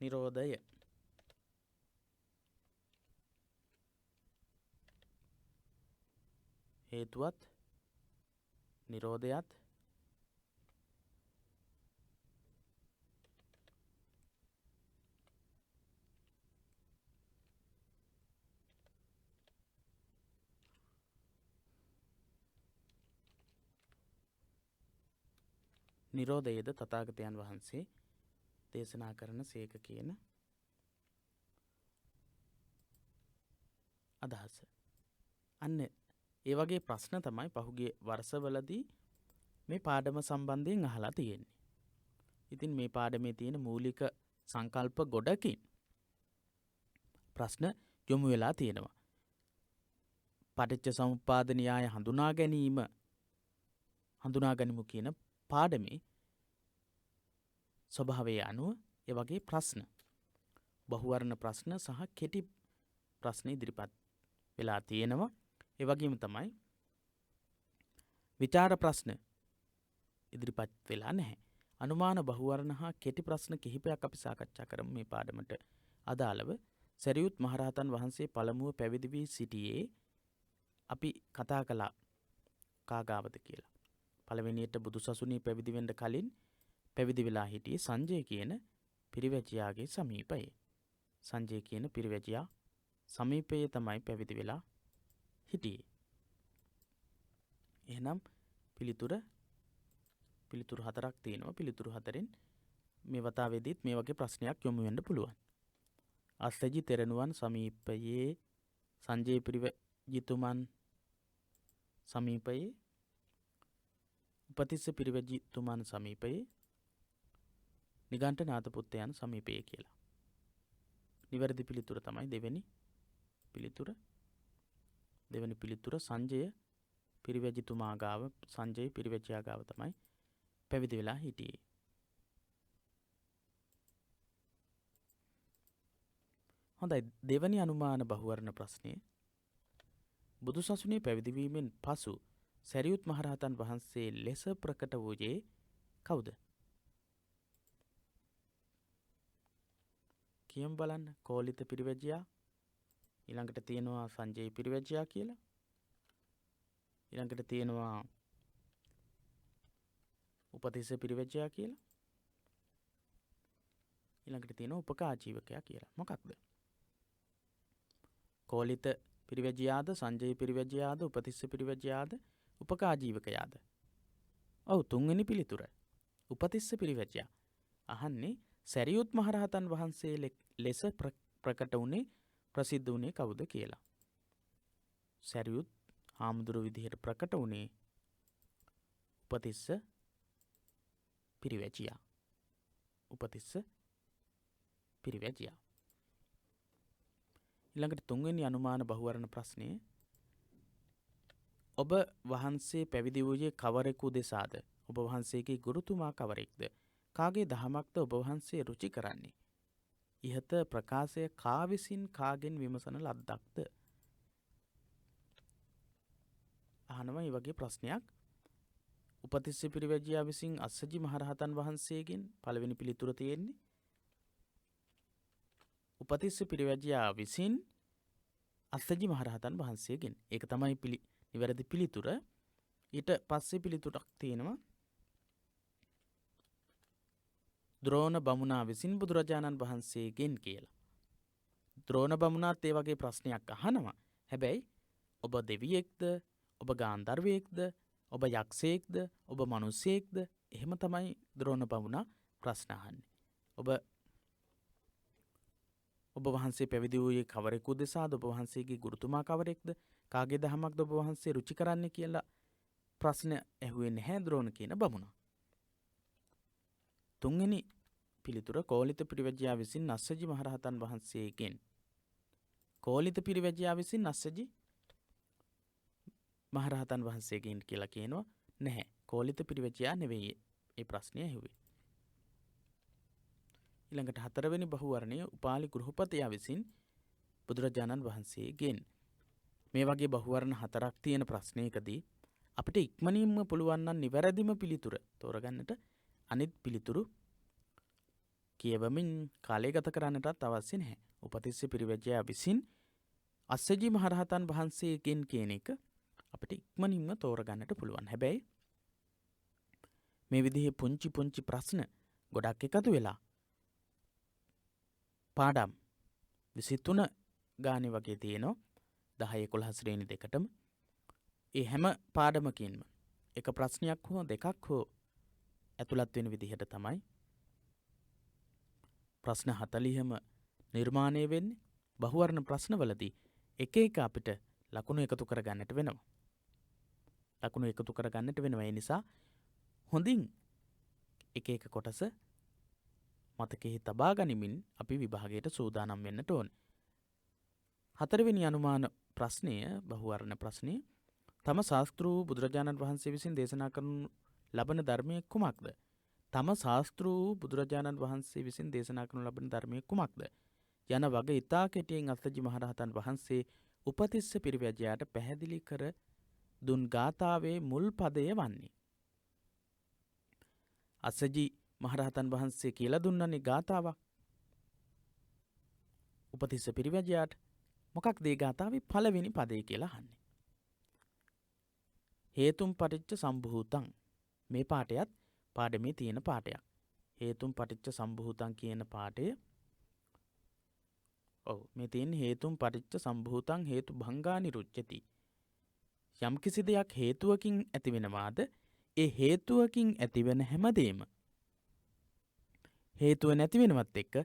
නිරෝධය හේතුවත් නිරෝධයත් නිරෝධයද තථාගතයන් වහන්සේ දේශනා කරන සේක කියන අදහස. අන්න ඒ වගේ ප්‍රශ්න තමයි පහුගිය වර්ෂවලදී මේ පාඩම සම්බන්ධයෙන් අහලා තියෙන්නේ. ඉතින් මේ පාඩමේ තියෙන මූලික සංකල්ප ගොඩකින් ප්‍රශ්න යොමු වෙලා තියෙනවා. පටිච්ච සමුප්පාද න්‍යාය හඳුනාගනිමු කියන පාඩමේ ස්වභාවය අනුව ඒ වගේ ප්‍රශ්න බහුවර්ණ ප්‍රශ්න සහ කෙටි ප්‍රශ්න ඉදිරිපත් වෙලා තියෙනවා. ඒ වගේම තමයි විචාර ප්‍රශ්න ඉදිරිපත් වෙලා නැහැ. අනුමාන බහුවර්ණ හා කෙටි ප්‍රශ්න කිහිපයක් අපි සාකච්ඡා කරමු මේ පාඩමට අදාළව. සරියුත් මහරහතන් වහන්සේ පළමුව පැවිදි වී සිටියේ අපි කතා කළා කාගාවද කියලා. පළවෙනියට බුදුසසුනේ පැවිදි වෙන්න කලින් පැවිදි වෙලා හිටියේ සංජය කියන පිරිවැජියාගේ සමීපයේ. සංජය කියන පිරිවැජියා සමීපයේ තමයි පැවිදි වෙලා හිටියේ. එහෙනම් පිළිතුරු 4ක් තියෙනවා. පිළිතුරු 4න් මේ වතාවේදීත් මේ වගේ ප්‍රශ්නයක් යොමු වෙන්න පුළුවන්. අස්සජි තෙරණුවන් සමීපයේ සංජය පිරිවැජිතුමන් සමීපයේ උපතිස්ස පිරිවැජිතුමන් සමීපයේ නිගණ්ඨනාථ පුත්තයන් සමීපයේ කියලා. නිවැරදි පිළිතුර තමයි දෙවෙනි පිළිතුර. දෙවෙනි පිළිතුර සංජය පිරිවැජිතුමා ගාව සංජය පිරිවැජියා ගාව තමයි පැවිදි වෙලා හිටියේ. හොඳයි දෙවැනි අනුමාන බහුවර්ණ ප්‍රශ්නය. බුදුසසුනේ පැවිදි වීමෙන් පසු සරියුත් මහරහතන් වහන්සේ ලෙස ප්‍රකට වූයේ කවුද? කියමු බලන්න. කෝලිත පිරිවැජියා, ඊළඟට තියෙනවා සංජය පිරිවැජියා කියලා. ඊළඟට තියෙනවා උපතිස්ස පිරිවැජියා කියලා. ඊළඟට තියෙනවා උපකාජීවකයා කියලා. මොකක්ද? කෝලිත පිරිවැජියාද, සංජය පිරිවැජියාද, උපතිස්ස පිරිවැජියාද, උපකාජීවකයාද? ඔව්, තුන්වෙනි පිළිතුර. උපතිස්ස පිරිවැජියා. අහන්නේ සැරියුත් මහරහතන් වහන්සේ ලෙස ප්‍රකට වුණේ ප්‍රසිද්ධ වුණේ කවුද කියලා. සැරියුත් හාමුදුරු විදිහට ප්‍රකට වුණේ උපතිස්ස පිරිවැජියා. උපතිස්ස පිරිවැජියා. ඊළඟට තුන්වෙනි අනුමාන බහුවර්ණ ප්‍රශ්නය. ඔබ වහන්සේ පැවිදි වූයේ කවරෙකු දෙසාද? ඔබ වහන්සේගේ ගුරුතුමා කවරෙක්ද? කාගේ දහමක්ද ඔබ වහන්සේ රුචි කරන්නේ? ඉහත ප්‍රකාශය කා විසින් කාගෙන් විමසන ලද්දක්ද? අහනවා මේ වගේ ප්‍රශ්නයක්. උපතිස්ස පිරිවැජියා විසින් අස්සජි මහරහතන් වහන්සේගෙන් පළවෙනි පිළිතුර තියෙන්නේ. උපතිස්ස පිරිවැජියා විසින් අස්සජි මහරහතන් වහන්සේගෙන්. ඒක තමයි නිවැරදි පිළිතුර. ඊට පස්සේ පිළිතුරක් තියෙනවා. ද්‍රෝණ බමුණා විසින් බුදුරජාණන් වහන්සේගෙන් කියලා. ද්‍රෝණ බමුණාත් ඒ වගේ ප්‍රශ්නයක් අහනවා. හැබැයි ඔබ දෙවියෙක්ද? ඔබ ගාන්ධර්වයෙක්ද? ඔබ යක්ෂයෙක්ද? ඔබ මනුස්සයෙක්ද? එහෙම තමයි ද්‍රෝණ බමුණා ප්‍රශ්න අහන්නේ. ඔබ වහන්සේ පැවිදි වූයේ කවරෙකු දෙසාද? ඔබ වහන්සේගේ ගුරුතුමා කවරෙක්ද? කාගේ දහමක්ද ඔබ වහන්සේ රුචි කරන්නේ කියලා ප්‍රශ්න ඇහුවේ නැහැ ද්‍රෝණ කියන බමුණා. තුන්වෙනි පිළිතුර කෝලිත පිරිවැජියා විසින් අස්සජි මහරහතන් වහන්සේගෙන්. කෝලිත පිරිවැජියා විසින් අස්සජි මහරහතන් වහන්සේගෙන් කියලා කියනවා නැහැ. කෝලිත පිරිවැජියා නෙවෙයි ඒ ප්‍රශ්නය ඇහුවේ. ඊළඟට හතරවෙනි බහුවර්ණය උපාලි ගෘහපතියා විසින් බුදුරජාණන් වහන්සේගෙන්. මේ වගේ බහුවර්ණ හතරක් තියෙන ප්‍රශ්නයකදී අපිට ඉක්මනින්ම පුළුවන් නම් නිවැරදිම පිළිතුර තෝරගන්නට අනිත් පිළිතුරු කියවමින් කාලය ගත කරන්නටත් අවශ්‍ය නැහැ. උපතිස්ස පිරිවැජියා විසින් අස්සජි මහරහතන් වහන්සේගෙන් කියන එක අපිට ඉක්මනින්ම තෝරගන්නට පුළුවන්. හැබැයි මේ විදිහේ පුංචි ප්‍රශ්න ගොඩක් එකතු වෙලා පාඩම් 23 ගානේ වගේ තියෙනවා. 10 11 ශ්‍රේණි දෙකටම. ඒ හැම පාඩමකින්ම එක ප්‍රශ්නයක් හෝ දෙකක් හෝ ඇතුළත් වෙන විදිහට තමයි ප්‍රශ්න 40ම නිර්මාණය වෙන්නේ. බහුවර්ණ ප්‍රශ්නවලදී එක එක අපිට ලකුණු එකතු කරගන්නට වෙනවා. ඒ නිසා හොඳින් එක එක කොටස මතකෙහි තබා ගනිමින් අපි විභාගයට සූදානම් වෙන්නට ඕනේ. හතරවෙනි අනුමාන ප්‍රශ්නය බහුවර්ණ ප්‍රශ්නය. තම ශාස්ත්‍ර වූ බුදුරජාණන් වහන්සේ විසින් දේශනා කරනු ලබන ධර්මය කුමක්ද? තම ශාස්ත්‍ර වූ බුදුරජාණන් වහන්සේ විසින් දේශනා කරනු ලබන ධර්මය කුමක්ද? යන වග ඉතා කෙටියෙන් අස්සජි මහරහතන් වහන්සේ උපතිස්ස පිරිවැජියාට පැහැදිලි කර දුන් ගාථාවේ මුල් පදය වන්නේ. අස්සජි මහරහතන් වහන්සේ කියලා දුන්නනේ ගාථාවක් උපතිස්ස පිරිවැජියාට. මොකක්ද ඒ ගාථාවේ පළවෙනි පදේ කියලා අහන්නේ. හේතුම් පටිච්ච සම්භූතං. මේ පාඩයත් පාඩමේ තියෙන පාඩයක්. හේතුම් පටිච්ච සම්භූතං කියන පාඩය. මේ තියෙන හේතුම් පටිච්ච සම්භූතං හේතු භංගා නිරුච්ඡති. යම් කිසි දෙයක් හේතුවකින් ඇති වෙනවාද ඒ හේතුවකින් ඇතිවෙන හැමදේම හේතුව නැති වෙනවත් එක්ක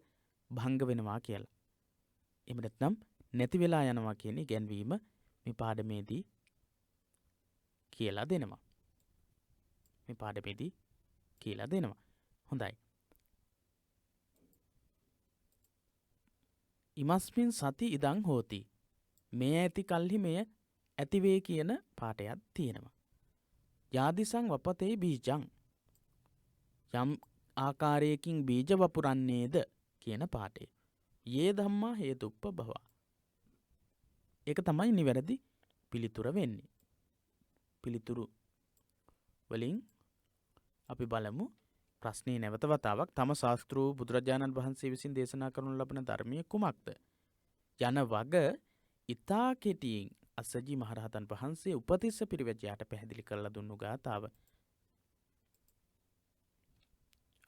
භංග වෙනවා කියලා. එහෙම නැත්නම් නැති වෙලා යනවා කියන ඉගැන්වීම මේ පාඩමේදී කියලා දෙනවා. හොඳයි. ඉමස්මින් සති ඉදං හෝති. මේ ඇති කල්හි මෙය ඇතිවේ කියන පාඩයක් තියෙනවා. යාදිසං වපතේ බීජං. යම් ආකාරයකින් බීජ වපුරන්නේද කියන පාඩය. යේ ධම්මා හේතුප්පබවා. ඒක තමයි නිවැරදි පිළිතුර වෙන්නේ. පිළිතුරු වලින් අපි බලමු. ප්‍රශ්නේ නැවත වතාවක් තම ශාස්ත්‍ර වූ බුදුරජාණන් වහන්සේ විසින් දේශනා කරනු ලබන ධර්මය කුමක්ද? යන වග ඉතා කෙටියෙන් අස්සජි මහරහතන් වහන්සේ උපතිස්ස පිරිවැජියාට පැහැදිලි කරලා දුන්නු ගාථාව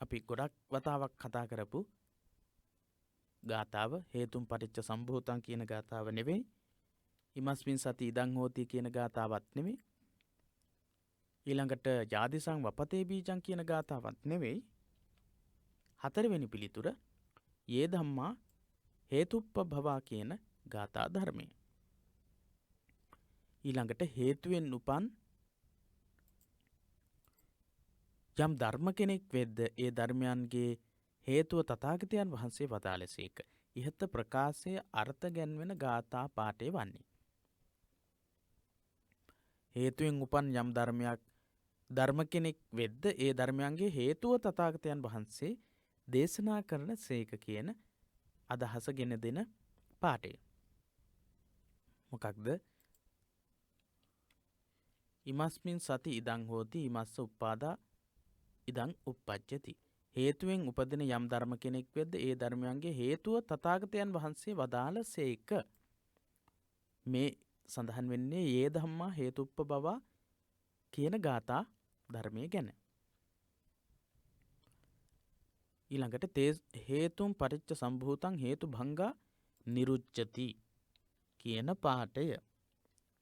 අපි ගොඩක් වතාවක් කතා කරපු ගාථාව හේතුන් පටිච්ච සම්භූතං කියන ගාථාව නෙවෙයි. ඉමස්මින් සති ඉදං හෝති කියන ගාථාවත් නෙවෙයි. ඊළඟට ජාතිසං වපතේ බීජං කියන ගාථාවත් නෙවෙයි. හතරවෙනි පිළිතුර යේ ධම්මා හේතුප්පභවා කියන ගාථා ධර්මය. ඊළඟට හේතුවෙන් උපන් යම් ධර්ම කෙනෙක් වෙද්ද ඒ ධර්මයන්ගේ හේතුව තථාගතයන් වහන්සේ වදාළසේක. ඉහත ප්‍රකාශය අර්ථ ගැන්වෙන ගාථා පාඨය වන්නේ. හේතුවෙන් උපන් යම් ධර්ම කෙනෙක් වෙද්ද ඒ ධර්මයන්ගේ හේතුව තථාගතයන් වහන්සේ දේශනා කරන සේක කියන අදහස ගෙන දෙන පාඨය. මොකක්ද? ඉමස්මින් සති ඉදං හෝති ඉමස්ස උප්පාදා ඉදං උප්පජ්ජති. හේතුවෙන් උපදින යම් ධර්ම කෙනෙක් වෙද්ද ඒ ධර්මයන්ගේ හේතුව තථාගතයන් වහන්සේ වදාළ සේක. මේ සඳහන් වෙන්නේ යේ ධම්මා හේතුප්පබවා කියන ගාථා ධර්මය ගැන. ඊළඟට තේ හේතුම් පටිච්ච සම්භූතං හේතු භංගා නිරුච්ඡති කියන පාඨය.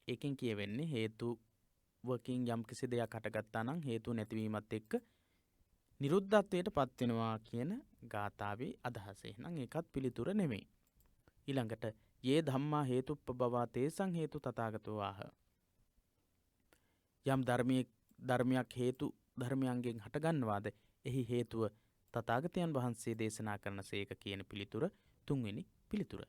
ඒකෙන් කියවෙන්නේ හේතුවකින් යම් කිසි දෙයක් හටගත්තා නම් හේතු නැතිවීමත් එක්ක නිරුද්ධත්වයට පත් වෙනවා කියන ගාථාවේ අදහස. එහෙනම් ඒකත් පිළිතුර නෙමෙයි. ඊළඟට යේ ධම්මා හේතුප්පබවා තේසං හේතු තථාගතෝ ආහ. යම් ධර්මයක් හේතු ධර්මයන්ගෙන් හටගන්නවාද එහි හේතුව තථාගතයන් වහන්සේ දේශනා කරන සේක කියන පිළිතුර තුන්වෙනි පිළිතුර.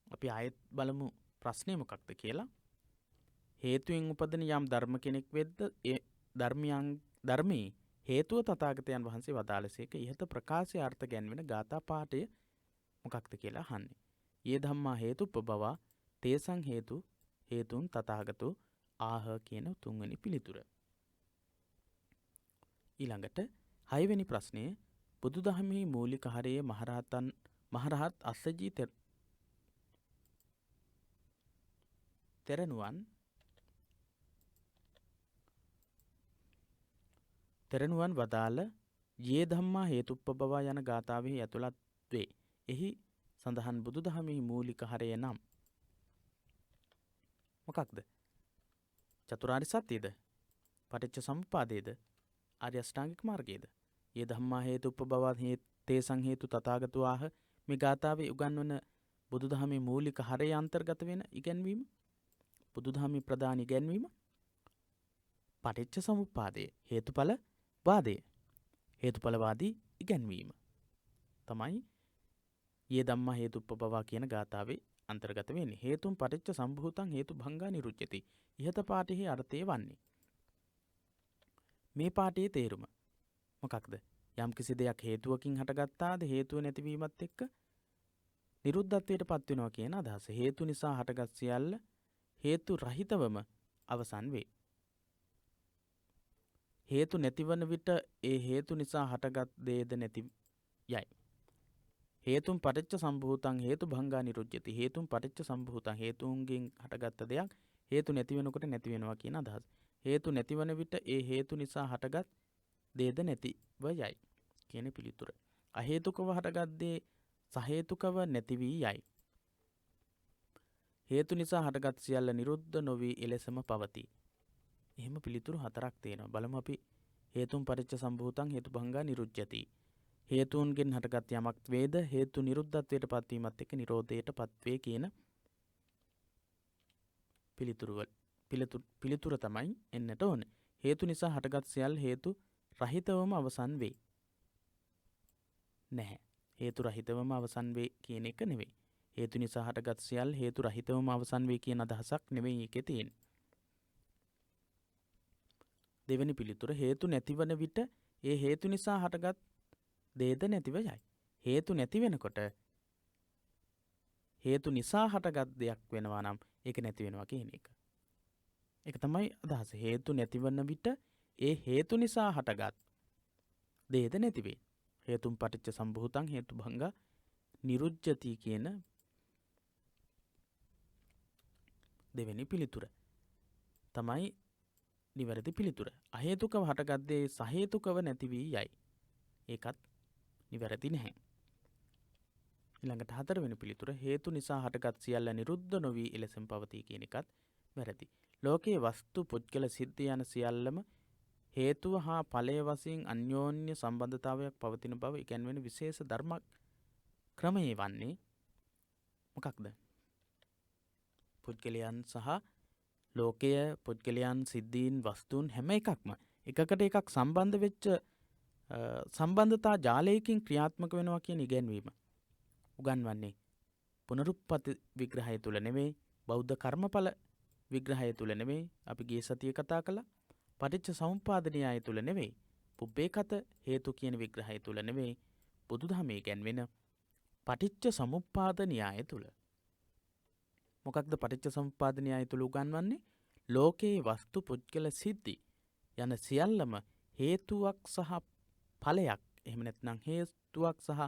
අපි ආයෙත් බලමු ප්‍රශ්නේ මොකක්ද කියලා. හේතුවෙන් උපදින යම් ධර්ම කෙනෙක් වෙද්ද ඒ ධර්මයේ හේතුව තථාගතයන් වහන්සේ වදාළසේක. ඉහත ප්‍රකාශය අර්ථ ගැන්වෙන ගාථා පාඨය මොකක්ද කියලා අහන්නේ. යේ ධම්මා හේතුප්පබවා තේසං හේතුන් තථාගතෝ ආහ කියන තුන්වෙනි පිළිතුර. ඊළඟට 6 වෙනි ප්‍රශ්නය බුදුදහමේ මූලික හරයේ මහරහත් අස්සජී තෙරණුවන් වදාළ යේ ධම්මා හේතුප්පබවා යන ගාථාවෙහි ඇතුළත් වේ. එහි සඳහන් බුදුදහමේ මූලික හරය නම් මොකක්ද? චතුරාර්ය සත්‍යද? පටිච්ච සමුප්පාදයේද? ආර්ය අෂ්ටාංගික මාර්ගයේද? යේ ධම්මා හේතුප්පබවා තේසං හේතු තථාගතෝ ආහ මේ ගාථාවේ උගන්වන බුදුදහමේ මූලික හරය අන්තර්ගත වෙන ඉගැන්වීම, බුදුදහමේ ප්‍රධාන ඉගැන්වීම පටිච්ච සමුප්පාදය, හේතුඵල වාදය, හේතුඵලවාදී ඉගැන්වීම තමයි යේ ධම්මා හේතුප්පබවා කියන ගාථාවේ අන්තර්ගත වෙන්නේ. හේතුම් පටිච්ච සම්භූතං හේතු භංගා නිරුච්ඡති. ඉහත පාඨයේ අර්ථය වන්නේ. මේ පාඨයේ තේරුම මොකක්ද? යම් කිසි දෙයක් හේතුවකින් හටගත්තාද හේතුව නැතිවීමත් එක්ක නිරුද්ධත්වයට පත් වෙනවා කියන අදහස. හේතු නිසා හටගත් සියල්ල හේතු රහිතවම අවසන් වේ. හේතු නැතිවන විට ඒ හේතු නිසා හටගත් දේද නැති යයි. හේතුම් පටිච්ච සම්භූතං හේතු භංගා නිරුච්ඡති. හේතුම් පටිච්ච සම්භූතං හේතුන්ගෙන් හටගත් දෙයක් හේතු නැති වෙනකොට නැති වෙනවා කියන අදහස. හේතු නැතිවන විට ඒ හේතු නිසා හටගත් දේද නැතිව යයි කියන පිළිතුර. අහේතුකව හටගත් දේ සහේතුකව නැති වී යයි. හේතු නිසා හටගත් සියල්ල නිරුද්ධ නොවි එලෙසම පවතී. එහෙම පිළිතුරු 4ක් තියෙනවා. බලමු අපි හේතුම් පටිච්ච සම්භූතං හේතු භංගා නිරුච්ඡති. හේතුන්ගෙන් හටගත් යමක් වේද හේතු නිරුද්ධත්වයට පත්වීමත් එක්ක නිරෝධයට පත්වේ කියන පිළිතුර තමයි එන්නට ඕනේ. හේතු නිසා හටගත් සියල්ල හේතු රහිතවම අවසන් වේ. නැහැ. හේතු රහිතවම අවසන් වේ කියන එක නෙවෙයි. හේතු නිසා හටගත් සියල්ල හේතු රහිතවම අවසන් වේ කියන අදහසක් නෙවෙයි එකේ තියෙන්නේ. දෙවෙනි පිළිතුර හේතු නැතිවන විට ඒ හේතු නිසා හටගත් දේද නැතිව යයි. හේතු නැති වෙනකොට හේතු නිසා හටගත් දෙයක් වෙනවා නම් ඒක නැති වෙනවා කියන එක. ඒක තමයි අදහස. හේතු නැතිවන විට ඒ හේතු නිසා හටගත් දේද නැති වේ. හේතුම් පටිච්ච සම්භූතං හේතු භංගා නිරුච්ඡති කියන දෙවෙනි පිළිතුර තමයි නිවැරදි පිළිතුර. අහේතුකව හටගත් දේ සහේතුකව නැති වී යයි. ඒකත් නිවැරදි නැහැ. ඊළඟට 4 වෙනි පිළිතුර හේතු නිසා හටගත් සියල්ල නිරුද්ධ නොවි එලෙසම පවතී කියන එකත් වැරදි. ලෝකයේ වස්තු පුද්ගල සිද්ධ යන සියල්ලම හේතුව හා ඵලය වශයෙන් අන්‍යෝන්‍ය සම්බන්ධතාවයක් පවතින බව ඉගැන්වෙන විශේෂ ධර්ම ක්‍රමයේ වන්නේ මොකක්ද? පුද්ගලයන් සහ ලෝකය, පුද්ගලයන්, සිද්ධීන්, වස්තුන් හැම එකක්ම එකකට එකක් සම්බන්ධ වෙච්ච සම්බන්ධතා ජාලයකින් ක්‍රියාත්මක වෙනවා කියන ඉගැන්වීම උගන්වන්නේ පුනරුත්පත්ති විග්‍රහය තුල නෙවෙයි, බෞද්ධ කර්මඵල විග්‍රහය තුල නෙවෙයි, අපි ගිය සතියේ කතා කළා පටිච්ච සමුප්පාද න්‍යාය තුල නෙවෙයි, පුබ්බේකත හේතු කියන විග්‍රහය තුල නෙවෙයි, බුදුදහමේ ඉගැන්වෙන පටිච්ච සමුප්පාද න්‍යාය තුල. මොකක්ද පටිච්ච සමුප්පාද න්‍යාය තුල උගන්වන්නේ? ලෝකයේ වස්තු පුද්ගල සිද්ධි යන සියල්ලම හේතුවක් සහ ඵලයක්, එහෙම නැත්නම් හේතුවක් සහ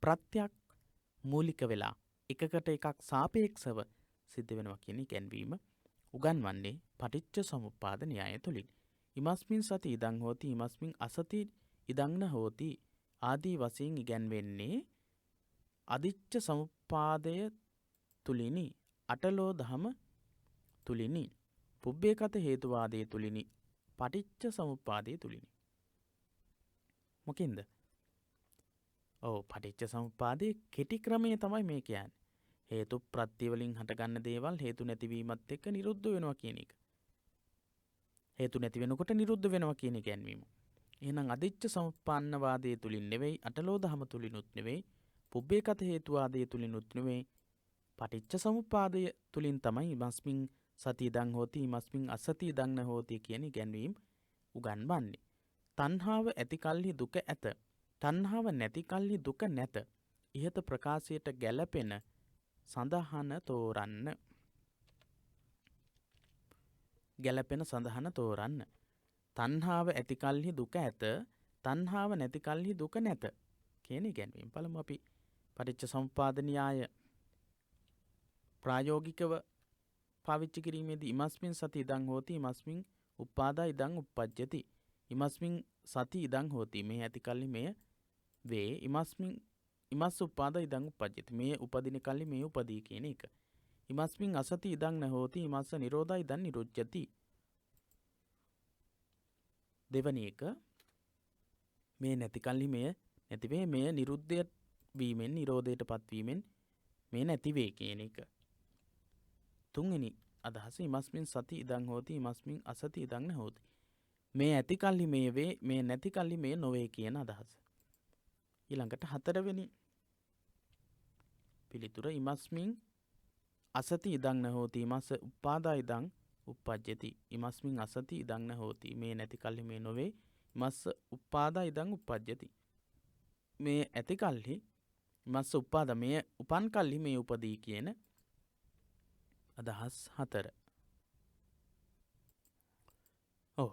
ප්‍රත්‍යක් මූලික වෙලා එකකට එකක් සාපේක්ෂව සිද්ධ වෙනවා කියන ඉගැන්වීම උගන්වන්නේ පටිච්ච සමුප්පාද න්‍යාය තුලින්. ඉමස්මින් සති ඉදං හෝති ඉමස්මින් අසති ඉදං න හෝති ආදී වශයෙන් ඉගැන්වෙන්නේ අදිච්ච සමුප්පාදය තුලිනි, අටලෝ දහම තුලිනි, පුබ්බේකත හේතුවාදයේ තුලිනි, පටිච්ච සමුප්පාදයේ තුලිනි. මොකින්ද? ඔව්, පටිච්ච සමුප්පාදයේ කෙටි ක්‍රමය තමයි මේ කියන්නේ. හේතු ප්‍රත්‍ය වලින් හටගන්න දේවල් හේතු නැතිවීමත් එක්ක නිරුද්ධ වෙනවා කියන එක. හේතු නැති වෙනකොට නිරුද්ධ වෙනවා කියන ඉගැන්වීම. එහෙනම් අදිච්ච සමුප්පන්න වාදයේ තුලින් නෙවෙයි, අටලෝ දහම තුලිනුත් නෙවෙයි, පුබ්බේකත හේතුවාදයේ තුලිනුත් නෙවෙයි, පටිච්ච සමුප්පාදය තුලින් තමයි ඉමස්මින් සති ඉදං හෝති ඉමස්මින් අසති ඉදං න හෝති කියන ඉගැන්වීම උගන්වන්නේ. තණ්හාව ඇති කල්හි දුක ඇත, තණ්හාව නැති කල්හි දුක නැත. ඉහත ප්‍රකාශයට ගැළපෙන සඳහන තෝරන්න. ගැළපෙන සඳහන තෝරන්න. තණ්හාව ඇති කල්හි දුක ඇත, තණ්හාව නැති කල්හි දුක නැත කියන ඉගැන්වීම. බලමු අපි පටිච්ච සමුප්පාද න්‍යාය ප්‍රායෝගිකව පාවිච්චි කිරීමේදී ඉමස්මින් සති ඉදං හෝති ඉමස්මින් උප්පාදා ඉදං උප්පජ්ජති. ඉමස්මින් සති ඉදං හෝති මේ ඇති කල්හි මෙය වේ. ඉමස්ස උප්පාදා ඉදං උප්පජ්ජති මේ උපදින කල්හි මේ උපදී කියන එක. ඉමස්මින් අසති ඉදං න හෝති ඉමස්ස නිරෝධා ඉදං නිරුච්ඡති. දෙවැනි එක මේ නැති කල්හි මෙය නැති වේ, මෙය නිරුද්ධ වීමෙන් නිරෝධයට පත්වීමෙන් මේ නැති වේ කියන එක. තුන්වෙනි අදහස ඉමස්මින් සති ඉදං හෝති ඉමස්මින් අසති ඉදං න හෝති මේ ඇති කල්හි මේ වේ, මේ නැති කල්හි මේ නොවේ කියන අදහස. ඊළඟට 4 වෙනි පිළිතුර ඉමස්මින් අසති ඉදං න හෝති ඉමස්ස උප්පාදා ඉදං උප්පජ්ජති. ඉමස්මින් අසති ඉදං න හෝති මේ නැති කල්හි මේ නොවේ, ඉමස්ස උප්පාදා ඉදං උප්පජ්ජති මේ ඇති කල්හි ඉමස්ස උප්පාදා මේ උපන් කල්හි මේ උපදී කියන අදහස් 4. ඔව්,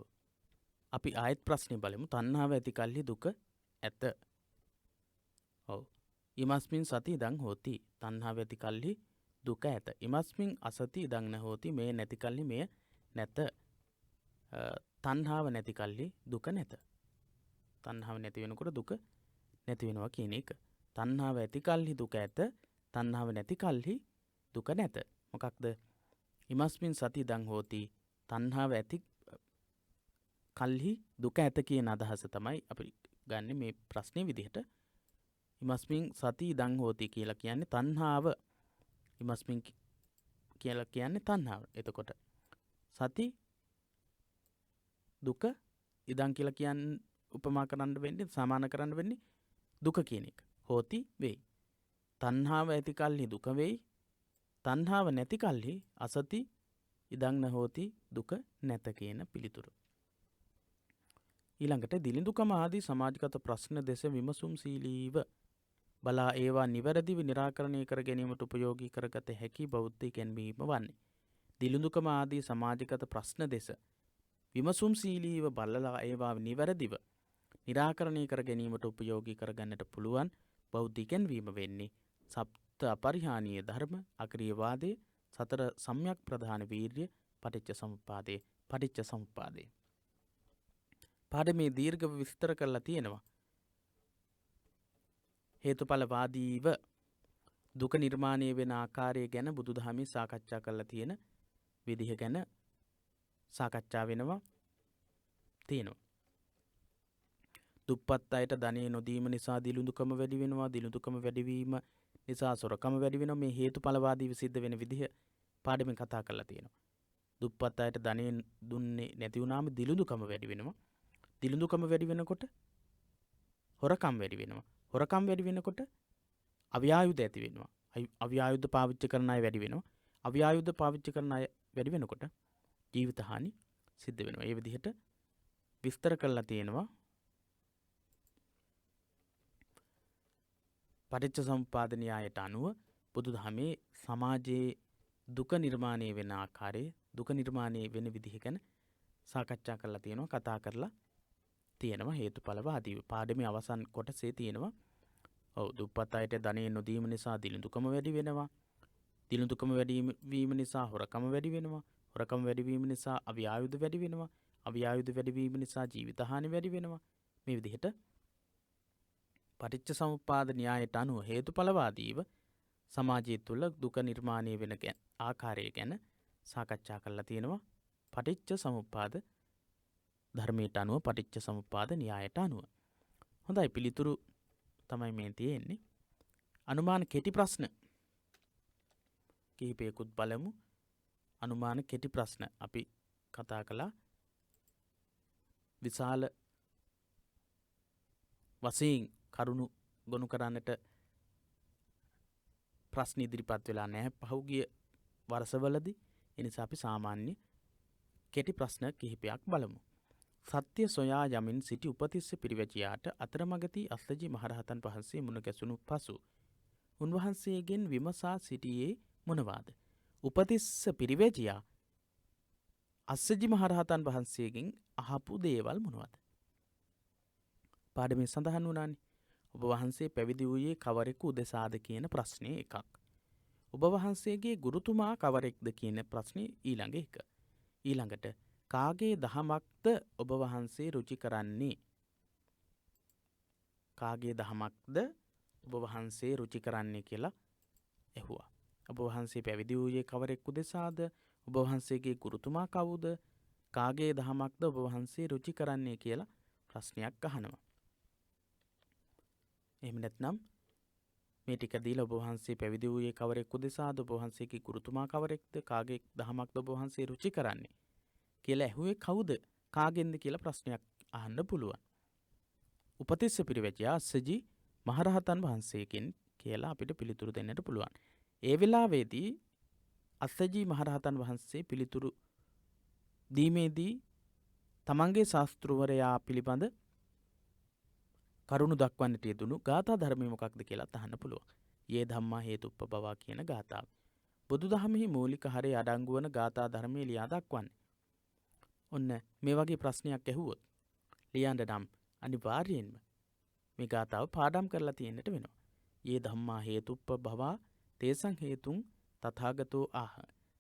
අපි ආයත් ප්‍රශ්නේ බලමු. තණ්හාව ඇති කල්හි දුක ඇත. ඔව්, ඉමස්මින් සති ඉදං හෝති තණ්හාව ඇති කල්හි දුක ඇත. ඉමස්මින් අසති ඉදං න හෝති මේ නැති කල්හි මෙය නැත. තණ්හාව නැති කල්හි දුක නැත. තණ්හාව නැති වෙනකොට දුක නැති වෙනවා කියන එක. තණ්හාව ඇති කල්හි දුක ඇත, තණ්හාව නැති කල්හි දුක නැත. මොකක්ද? ඉමස්මින් සති ඉදං හෝති තණ්හාව ඇති කල්හි දුක ඇත කියන අදහස තමයි අපි ගන්න මේ ප්‍රශ්නේ විදිහට. ඉමස්මින් සති ඉදං හෝති කියලා කියන්නේ තණ්හාව. ඉමස්මින් කියලා කියන්නේ තණ්හාව. එතකොට සති දුක ඉදං කියලා කියන්නේ උපමා කරන්න වෙන්නේ, සමාන කරන්න වෙන්නේ දුක කියන එක. හෝති වෙයි. තණ්හාව ඇති කල්හි දුක වෙයි. තණ්හාව නැති කල්හි අසති ඉදං න හෝති දුක නැත කියන පිළිතුර. ඊළඟට දිලිඳුකම ආදී සමාජගත ප්‍රශ්න දෙස විමසුම්ශීලීව බලා ඒවා නිවැරදිව නිරාකරණය කර ගැනීමට උපයෝගී කරගත හැකි බෞද්ධ ඉගැන්වීම වන්නේ. දිලිඳුකම ආදී සමාජගත ප්‍රශ්න දෙස විමසුම්ශීලීව බලලා ඒවා නිවැරදිව නිරාකරණය කර ගැනීමට උපයෝගී කරගන්නට පුළුවන් බෞද්ධ ඉගැන්වීම වෙන්නේ සප්ත අපරිහානීය ධර්ම, අක්‍රීය වාදය, සතර සම්‍යක් ප්‍රධාන වීර්ය, පටිච්ච සමුප්පාදය. පාඩමේ දීර්ඝව විස්තර කරලා තියෙනවා. හේතුඵලවාදීව දුක නිර්මාණය වෙන ආකාරය ගැන බුදුදහමේ සාකච්ඡා කරලා තියෙන විදිහ ගැන සාකච්ඡා වෙනවා තියෙනවා. දුප්පත් අයට ධනෙ නොදීම නිසා දිලුඳුකම වැඩි වෙනවා. දිලුඳුකම වැඩිවීම නිසා සොරකම වැඩි වෙනවා. මේ හේතුඵලවාදීව සිද්ධ වෙන විදිහ පාඩමෙන් කතා කරලා තියෙනවා. දුප්පත් අයට ධනෙ දුන්නේ නැති වුණාම දිලුඳුකම වැඩි වෙනවා. දිලුඳුකම වැඩි වෙනකොට හොරකම් වැඩි වෙනවා. හොරකම් වැඩි වෙනකොට අව්‍යායුධ ඇති වෙනවා. අව්‍යායුධ පාවිච්චි කරන අය වැඩි වෙනවා. අව්‍යායුධ පාවිච්චි කරන අය වැඩි වෙනකොට ජීවිත හානි සිද්ධ වෙනවා. ඒ විදිහට විස්තර කරලා තියෙනවා. පටිච්චසමුප්පාද න්‍යායට අනුව බුදුදහමේ සමාජයේ දුක නිර්මාණය වෙන ආකාරය, දුක නිර්මාණය වෙන විදිහ ගැන සාකච්ඡා කරලා තියෙනවා, කතා කරලා තියෙනවා හේතුඵලවාදීව. පාඩමේ අවසන් කොටසේ තියෙනවා. ඔව් දුප්පත් අයට ධනෙ නොදීම නිසා දිලුඳුකම වැඩි වෙනවා. දිලුඳුකම වැඩි වීම නිසා හොරකම වැඩි වෙනවා. හොරකම වැඩි වීම නිසා අව්‍යායුධ වැඩි වෙනවා. අව්‍යායුධ වැඩි වීම නිසා ජීවිත හානි වැඩි වෙනවා. මේ විදිහට පටිච්චසමුප්පාද න්‍යායට අනුව හේතුඵලවාදීව සමාජය තුළ දුක නිර්මාණය වෙන ආකාරය ගැන සාකච්ඡා කරලා තියෙනවා. පටිච්චසමුප්පාද ධර්මයට අනුව, පටිච්චසමුප්පාද න්‍යායට අනුව. හොඳයි, පිළිතුරු තමයි මේ තියෙන්නේ. අනුමාන කෙටි ප්‍රශ්න කිහිපයකුත් බලමු. අනුමාන කෙටි ප්‍රශ්න අපි කතා කළා. විශාල වශයෙන් කරුණු ගොනු කරන්නට ප්‍රශ්න ඉදිරිපත් වෙලා නැහැ පහුගිය වර්ෂවලදී. එනිසා අපි සාමාන්‍ය කෙටි ප්‍රශ්න කිහිපයක් බලමු. සත්‍ය සොයා යමින් සිටි උපතිස්ස පිරිවැජියාට අතරමඟදී අස්සජි මහරහතන් වහන්සේ මුණ ගැසුණු පසු උන්වහන්සේගෙන් විමසා සිටියේ මොනවාද? උපතිස්ස පිරිවැජියා අස්සජි මහරහතන් වහන්සේගෙන් අහපු දේවල් මොනවද? පාඩමේ සඳහන් වුණානේ. ඔබ වහන්සේ පැවිදි වූයේ කවරෙකු උදෙසාද කියන ප්‍රශ්නේ එකක්. ඔබ වහන්සේගේ ගුරුතුමා කවරෙක්ද කියන ප්‍රශ්නේ ඊළඟ එක. ඊළඟට කාගේ දහමක්ද ඔබ වහන්සේ රුචි කරන්නේ? කාගේ දහමක්ද ඔබ වහන්සේ රුචි කරන්නේ කියලා ඇහුවා. ඔබ වහන්සේ පැවිදි වූයේ කවරෙකු උදෙසාද? ඔබ වහන්සේගේ ගුරුතුමා කවුද? කාගේ දහමක්ද ඔබ වහන්සේ රුචි කරන්නේ කියලා ප්‍රශ්නයක් අහනවා. එහෙම නැත්නම් මේ ටික දීලා ඔබ වහන්සේ පැවිදි වූයේ කවරෙකු උදෙසාද? ඔබ වහන්සේගේ ගුරුතුමා කවරෙක්ද? කාගේ දහමක්ද ඔබ වහන්සේ රුචි කරන්නේ කියලා ඇහුවේ කවුද? කාගෙන්ද කියලා ප්‍රශ්නයක් අහන්න පුළුවන්. උපතිස්ස පිරිවැජියා අස්සජි මහරහතන් වහන්සේගෙන් කියලා අපිට පිළිතුරු දෙන්නට පුළුවන්. ඒ වෙලාවේදී අස්සජි මහරහතන් වහන්සේ පිළිතුරු දීමේදී තමන්ගේ ශාස්ත්‍රවරයා පිළිබඳ කරුණු දක්වන්නට යෙදුණු ගාථා ධර්මය මොකක්ද කියලා අහන්න පුළුවන්. යේ ධම්මා හේතුප්පබවා කියන ගාථාව. බුදුදහමෙහි මූලික හරය අඩංගු වන ගාථා ධර්මයේ ලියා දක්වන්නේ. ඔන්න මේ වගේ ප්‍රශ්නයක් ඇහුවොත් ලියන්න නම් අනිවාර්යයෙන්ම මේ ගාථාව පාඩම් කරලා තියෙන්නට වෙනවා. යේ ධම්මා හේතුප්පබවා තේසං හේතුං තථාගතෝ ආහ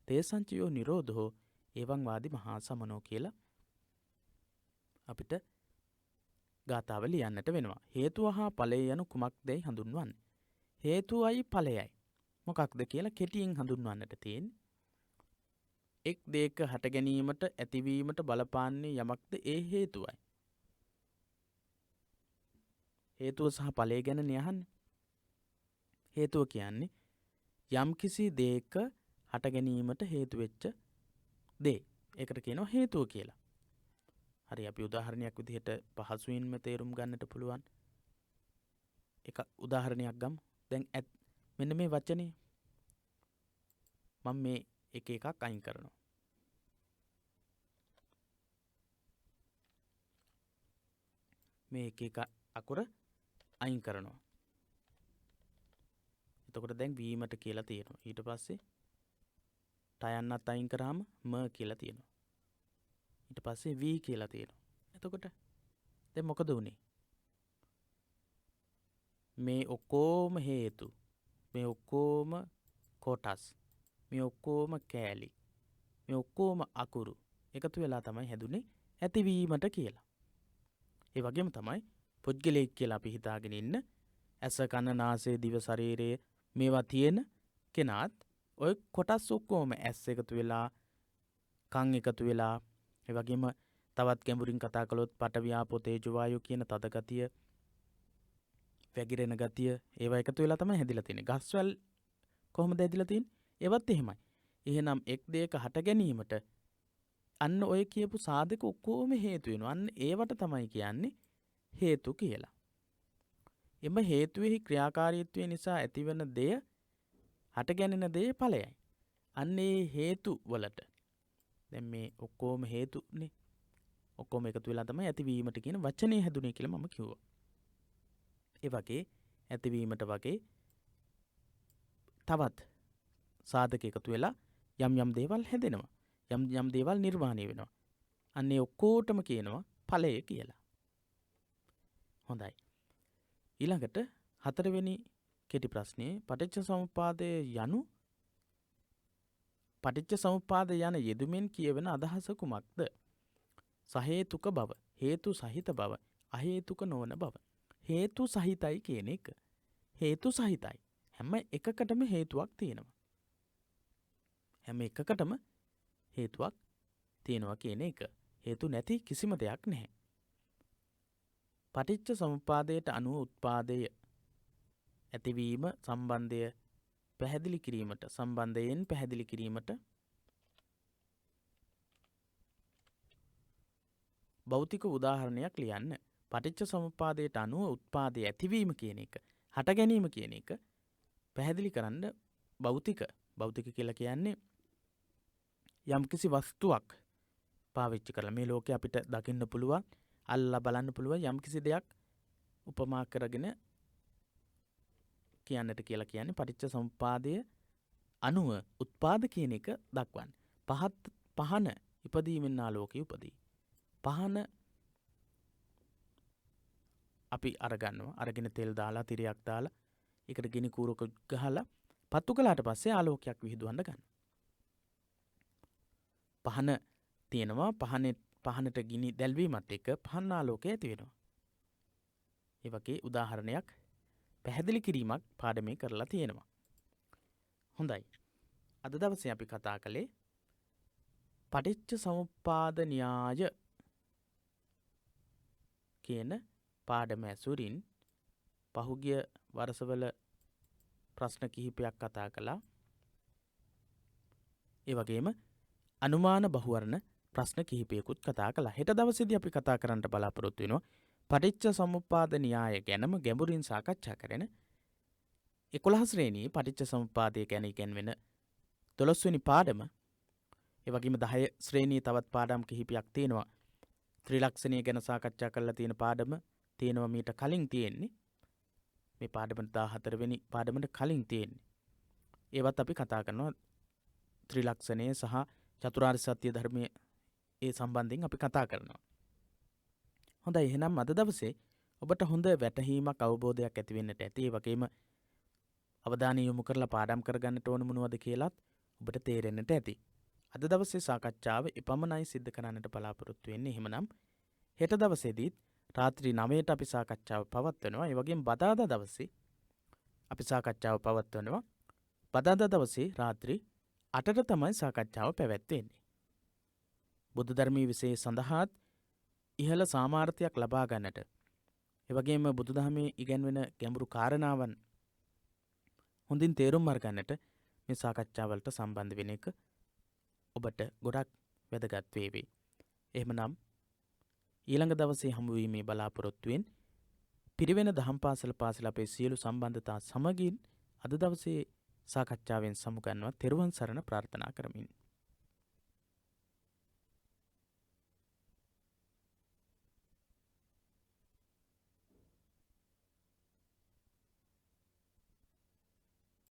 තේසංචයෝ නිරෝධෝ එවං වාදි මහා සමනෝ කියලා අපිට ගාථාව ලියන්නට වෙනවා. හේතුව හා ඵලය යනු කුමක්දයි හඳුන්වන්නේ. හේතුවයි ඵලයයි මොකක්ද කියලා කෙටියෙන් හඳුන්වන්නට තියෙන්නේ. එක් දෙයක හට ගැනීමට ඇතිවීමට බලපාන්නේ යමක්ද ඒ හේතුවයි. හේතුව සහ ඵලය ගැන අහන්නේ. හේතුව කියන්නේ යම්කිසි දෙයක හට ගැනීමට හේතු වෙච්ච දේ. ඒකට කියනවා හේතුව කියලා. හරි, අපි උදාහරණයක් විදිහට පහසුවෙන්ම තේරුම් ගන්නට පුළුවන් එක උදාහරණයක් ගමු. දැන් මෙන්න මේ වචනේ මම මේ එක එකක් අයින් කරනවා. මේ එක එක අකුර අයින් කරනවා. එතකොට දැන් වීමට කියලා තියෙනවා. ඊට පස්සේ ටයන්නත් අයින් කරාම ම කියලා තියෙනවා. ඊට පස්සේ වී කියලා තියෙනවා. එතකොට දැන් මොකද වුනේ? මේ ඔක්කොම හේතු, මේ ඔක්කොම කොටස්, මේ ඔක්කොම කෑලි, මේ ඔක්කොම අකුරු එකතු වෙලා තමයි හැදුනේ ඇතිවීමට කියලා. ඒ වගේම තමයි පුද්ගලයෙක් කියලා අපි හිතාගෙන ඉන්න ඇස කන නාසය දිව ශරීරය මේවා තියෙන කෙනාත් ඔය කොටස් ඔක්කොම ඇස් එකතු වෙලා කන් එකතු වෙලා ඒ වගේම තවත් ගැඹුරින් කතා කළොත් පඨවි ආපෝ තේජෝ වායෝ කියන තද ගතිය වැగిරෙන ගතිය ඒවා එකතු වෙලා තමයි හැදිලා තියෙන්නේ. ගස්වැල් කොහොමද හැදිලා තියෙන්නේ? ඒවත් එහෙමයි. එහෙනම් එක් දෙයක හට ගැනීමට අන්න ඔය කියපු සාධක ඔක්කොම හේතු වෙනවා. අන්න ඒවට තමයි කියන්නේ හේතු කියලා. එම හේතුෙහි ක්‍රියාකාරීත්වය නිසා ඇතිවන දෙය හට ගැනෙන දෙය ඵලයයි. අන්න ඒ හේතු වලට දැන් මේ ඔක්කොම හේතුනේ. ඔක්කොම එකතු වෙලා තමයි ඇතිවීමට කියන වචනේ හැදුනේ කියලා මම කිව්වා. ඒ වගේ ඇතිවීමට වගේ තවත් සාධක එකතු වෙලා යම් යම් දේවල් හැදෙනවා. යම් යම් දේවල් නිර්මාණය වෙනවා. අන්න ඒ ඔක්කොටම කියනවා ඵලය කියලා. හොඳයි. ඊළඟට හතරවෙනි කෙටි ප්‍රශ්නේ පටිච්ච සමුප්පාදය යනු පටිච්ච සමුප්පාද යන යෙදුමෙන් කියවෙන අදහස කුමක්ද? සහේතුක බව, හේතු සහිත බව, අහේතුක නොවන බව. හේතු සහිතයි කියන එක. හේතු සහිතයි. හැම එකකටම හේතුවක් තියෙනවා. හැම එකකටම හේතුවක් තියෙනවා කියන එක. හේතු නැති කිසිම දෙයක් නැහැ. පටිච්ච සමුප්පාදයට අනුව උත්පාදය ඇතිවීම සම්බන්ධය පැහැදිලි කිරීමට සම්බන්ධයෙන් පැහැදිලි කිරීමට භෞතික උදාහරණයක් ලියන්න. පටිච්ච සමුප්පාදයට අනුව උත්පාදය ඇතිවීම කියන එක, හට ගැනීම කියන එක පැහැදිලි කරන්න භෞතික කියලා කියන්නේ යම්කිසි වස්තුවක් පාවිච්චි කරලා මේ ලෝකේ අපිට දකින්න පුළුවන්, අල්ලා බලන්න පුළුවන් යම්කිසි දෙයක් උපමා කරගෙන කියන්නට කියලා කියන්නේ පටිච්ච සමුප්පාදය අනුව උත්පාද කියන එක දක්වන්න. පහන ඉපදීමෙන් ආලෝකයේ උපදී. පහන අපි අරගන්නවා. අරගෙන තෙල් දාලා තිරයක් දාලා ඒකට ගිනි කූරක ගහලා පත්තු කළාට පස්සේ ආලෝකයක් විහිදුවන්න ගන්නවා. පහන තියෙනවා. පහනට ගිනි දැල්වීමත් එක්ක පහන් ආලෝකය ඇති වෙනවා. ඒ වගේ උදාහරණයක් පැහැදිලි කිරීමක් පාඩමේ කරලා තියෙනවා. හොඳයි. අද දවසේ අපි කතා කළේ පටිච්ච සමුප්පාද න්‍යාය කියන පාඩම ඇසුරින් පහුගිය වර්ෂවල ප්‍රශ්න කිහිපයක් කතා කළා. ඒ වගේම අනුමාන බහුවර්ණ ප්‍රශ්න කිහිපයකුත් කතා කළා. හෙට දවසේදී අපි කතා කරන්න බලාපොරොත්තු වෙනවා පටිච්ච සමුප්පාද න්‍යාය ගැනම ගැඹුරින් සාකච්ඡා කරන 11 ශ්‍රේණියේ පටිච්ච සමුප්පාදය ගැන ඉගෙනවෙන 12 වෙනි පාඩම. ඒ වගේම 10 ශ්‍රේණියේ තවත් පාඩම් කිහිපයක් තියෙනවා. ත්‍රිලක්ෂණය ගැන සාකච්ඡා කරලා තියෙන පාඩම තියෙනවා මීට කලින් තියෙන්නේ. මේ පාඩමට 14 වෙනි පාඩමට කලින් තියෙන්නේ. ඒවත් අපි කතා කරනවා ත්‍රිලක්ෂණය සහ චතුරාර්ය සත්‍ය ධර්මයේ ඒ සම්බන්ධයෙන් අපි කතා කරනවා. හොඳයි, එහෙනම් අද දවසේ ඔබට හොඳ වැටහීමක් අවබෝධයක් ඇති වෙන්නට ඇති. ඒ වගේම අවධානය යොමු කරලා පාඩම් කරගන්නට ඕන මොනවද කියලාත් ඔබට තේරෙන්නට ඇති. අද දවසේ සාකච්ඡාව එපමණයි සිද්ධ කරන්නට බලාපොරොත්තු වෙන්නේ. එහෙමනම් හෙට දවසේදීත් රාත්‍රී 9ට අපි සාකච්ඡාව පවත්වනවා. ඒ වගේම බදාදා දවසේ අපි සාකච්ඡාව පවත්වනවා. බදාදා දවසේ රාත්‍රී 8ට තමයි සාකච්ඡාව පැවැත්වෙන්නේ. බුද්ධ ධර්මයේ විශේෂ සඳහාත් ඉහළ සාමාර්ථයක් ලබා ගන්නට, ඒ වගේම බුදුදහමේ ඉගැන්වෙන ගැඹුරු කාරණාවන් හොඳින් තේරුම් අරගන්නට මේ සාකච්ඡාවලට සම්බන්ධ වෙන එක ඔබට ගොඩක් වැදගත් වේවි. එහෙමනම් ඊළඟ දවසේ හමු වීමේ බලාපොරොත්තුවෙන් පිරිවෙන දහම් පාසල අපේ සියලු සම්බන්ධතා සමගින් අද දවසේ සාකච්ඡාවෙන් සමුගන්නවා. තෙරුවන් සරණ ප්‍රාර්ථනා කරමින්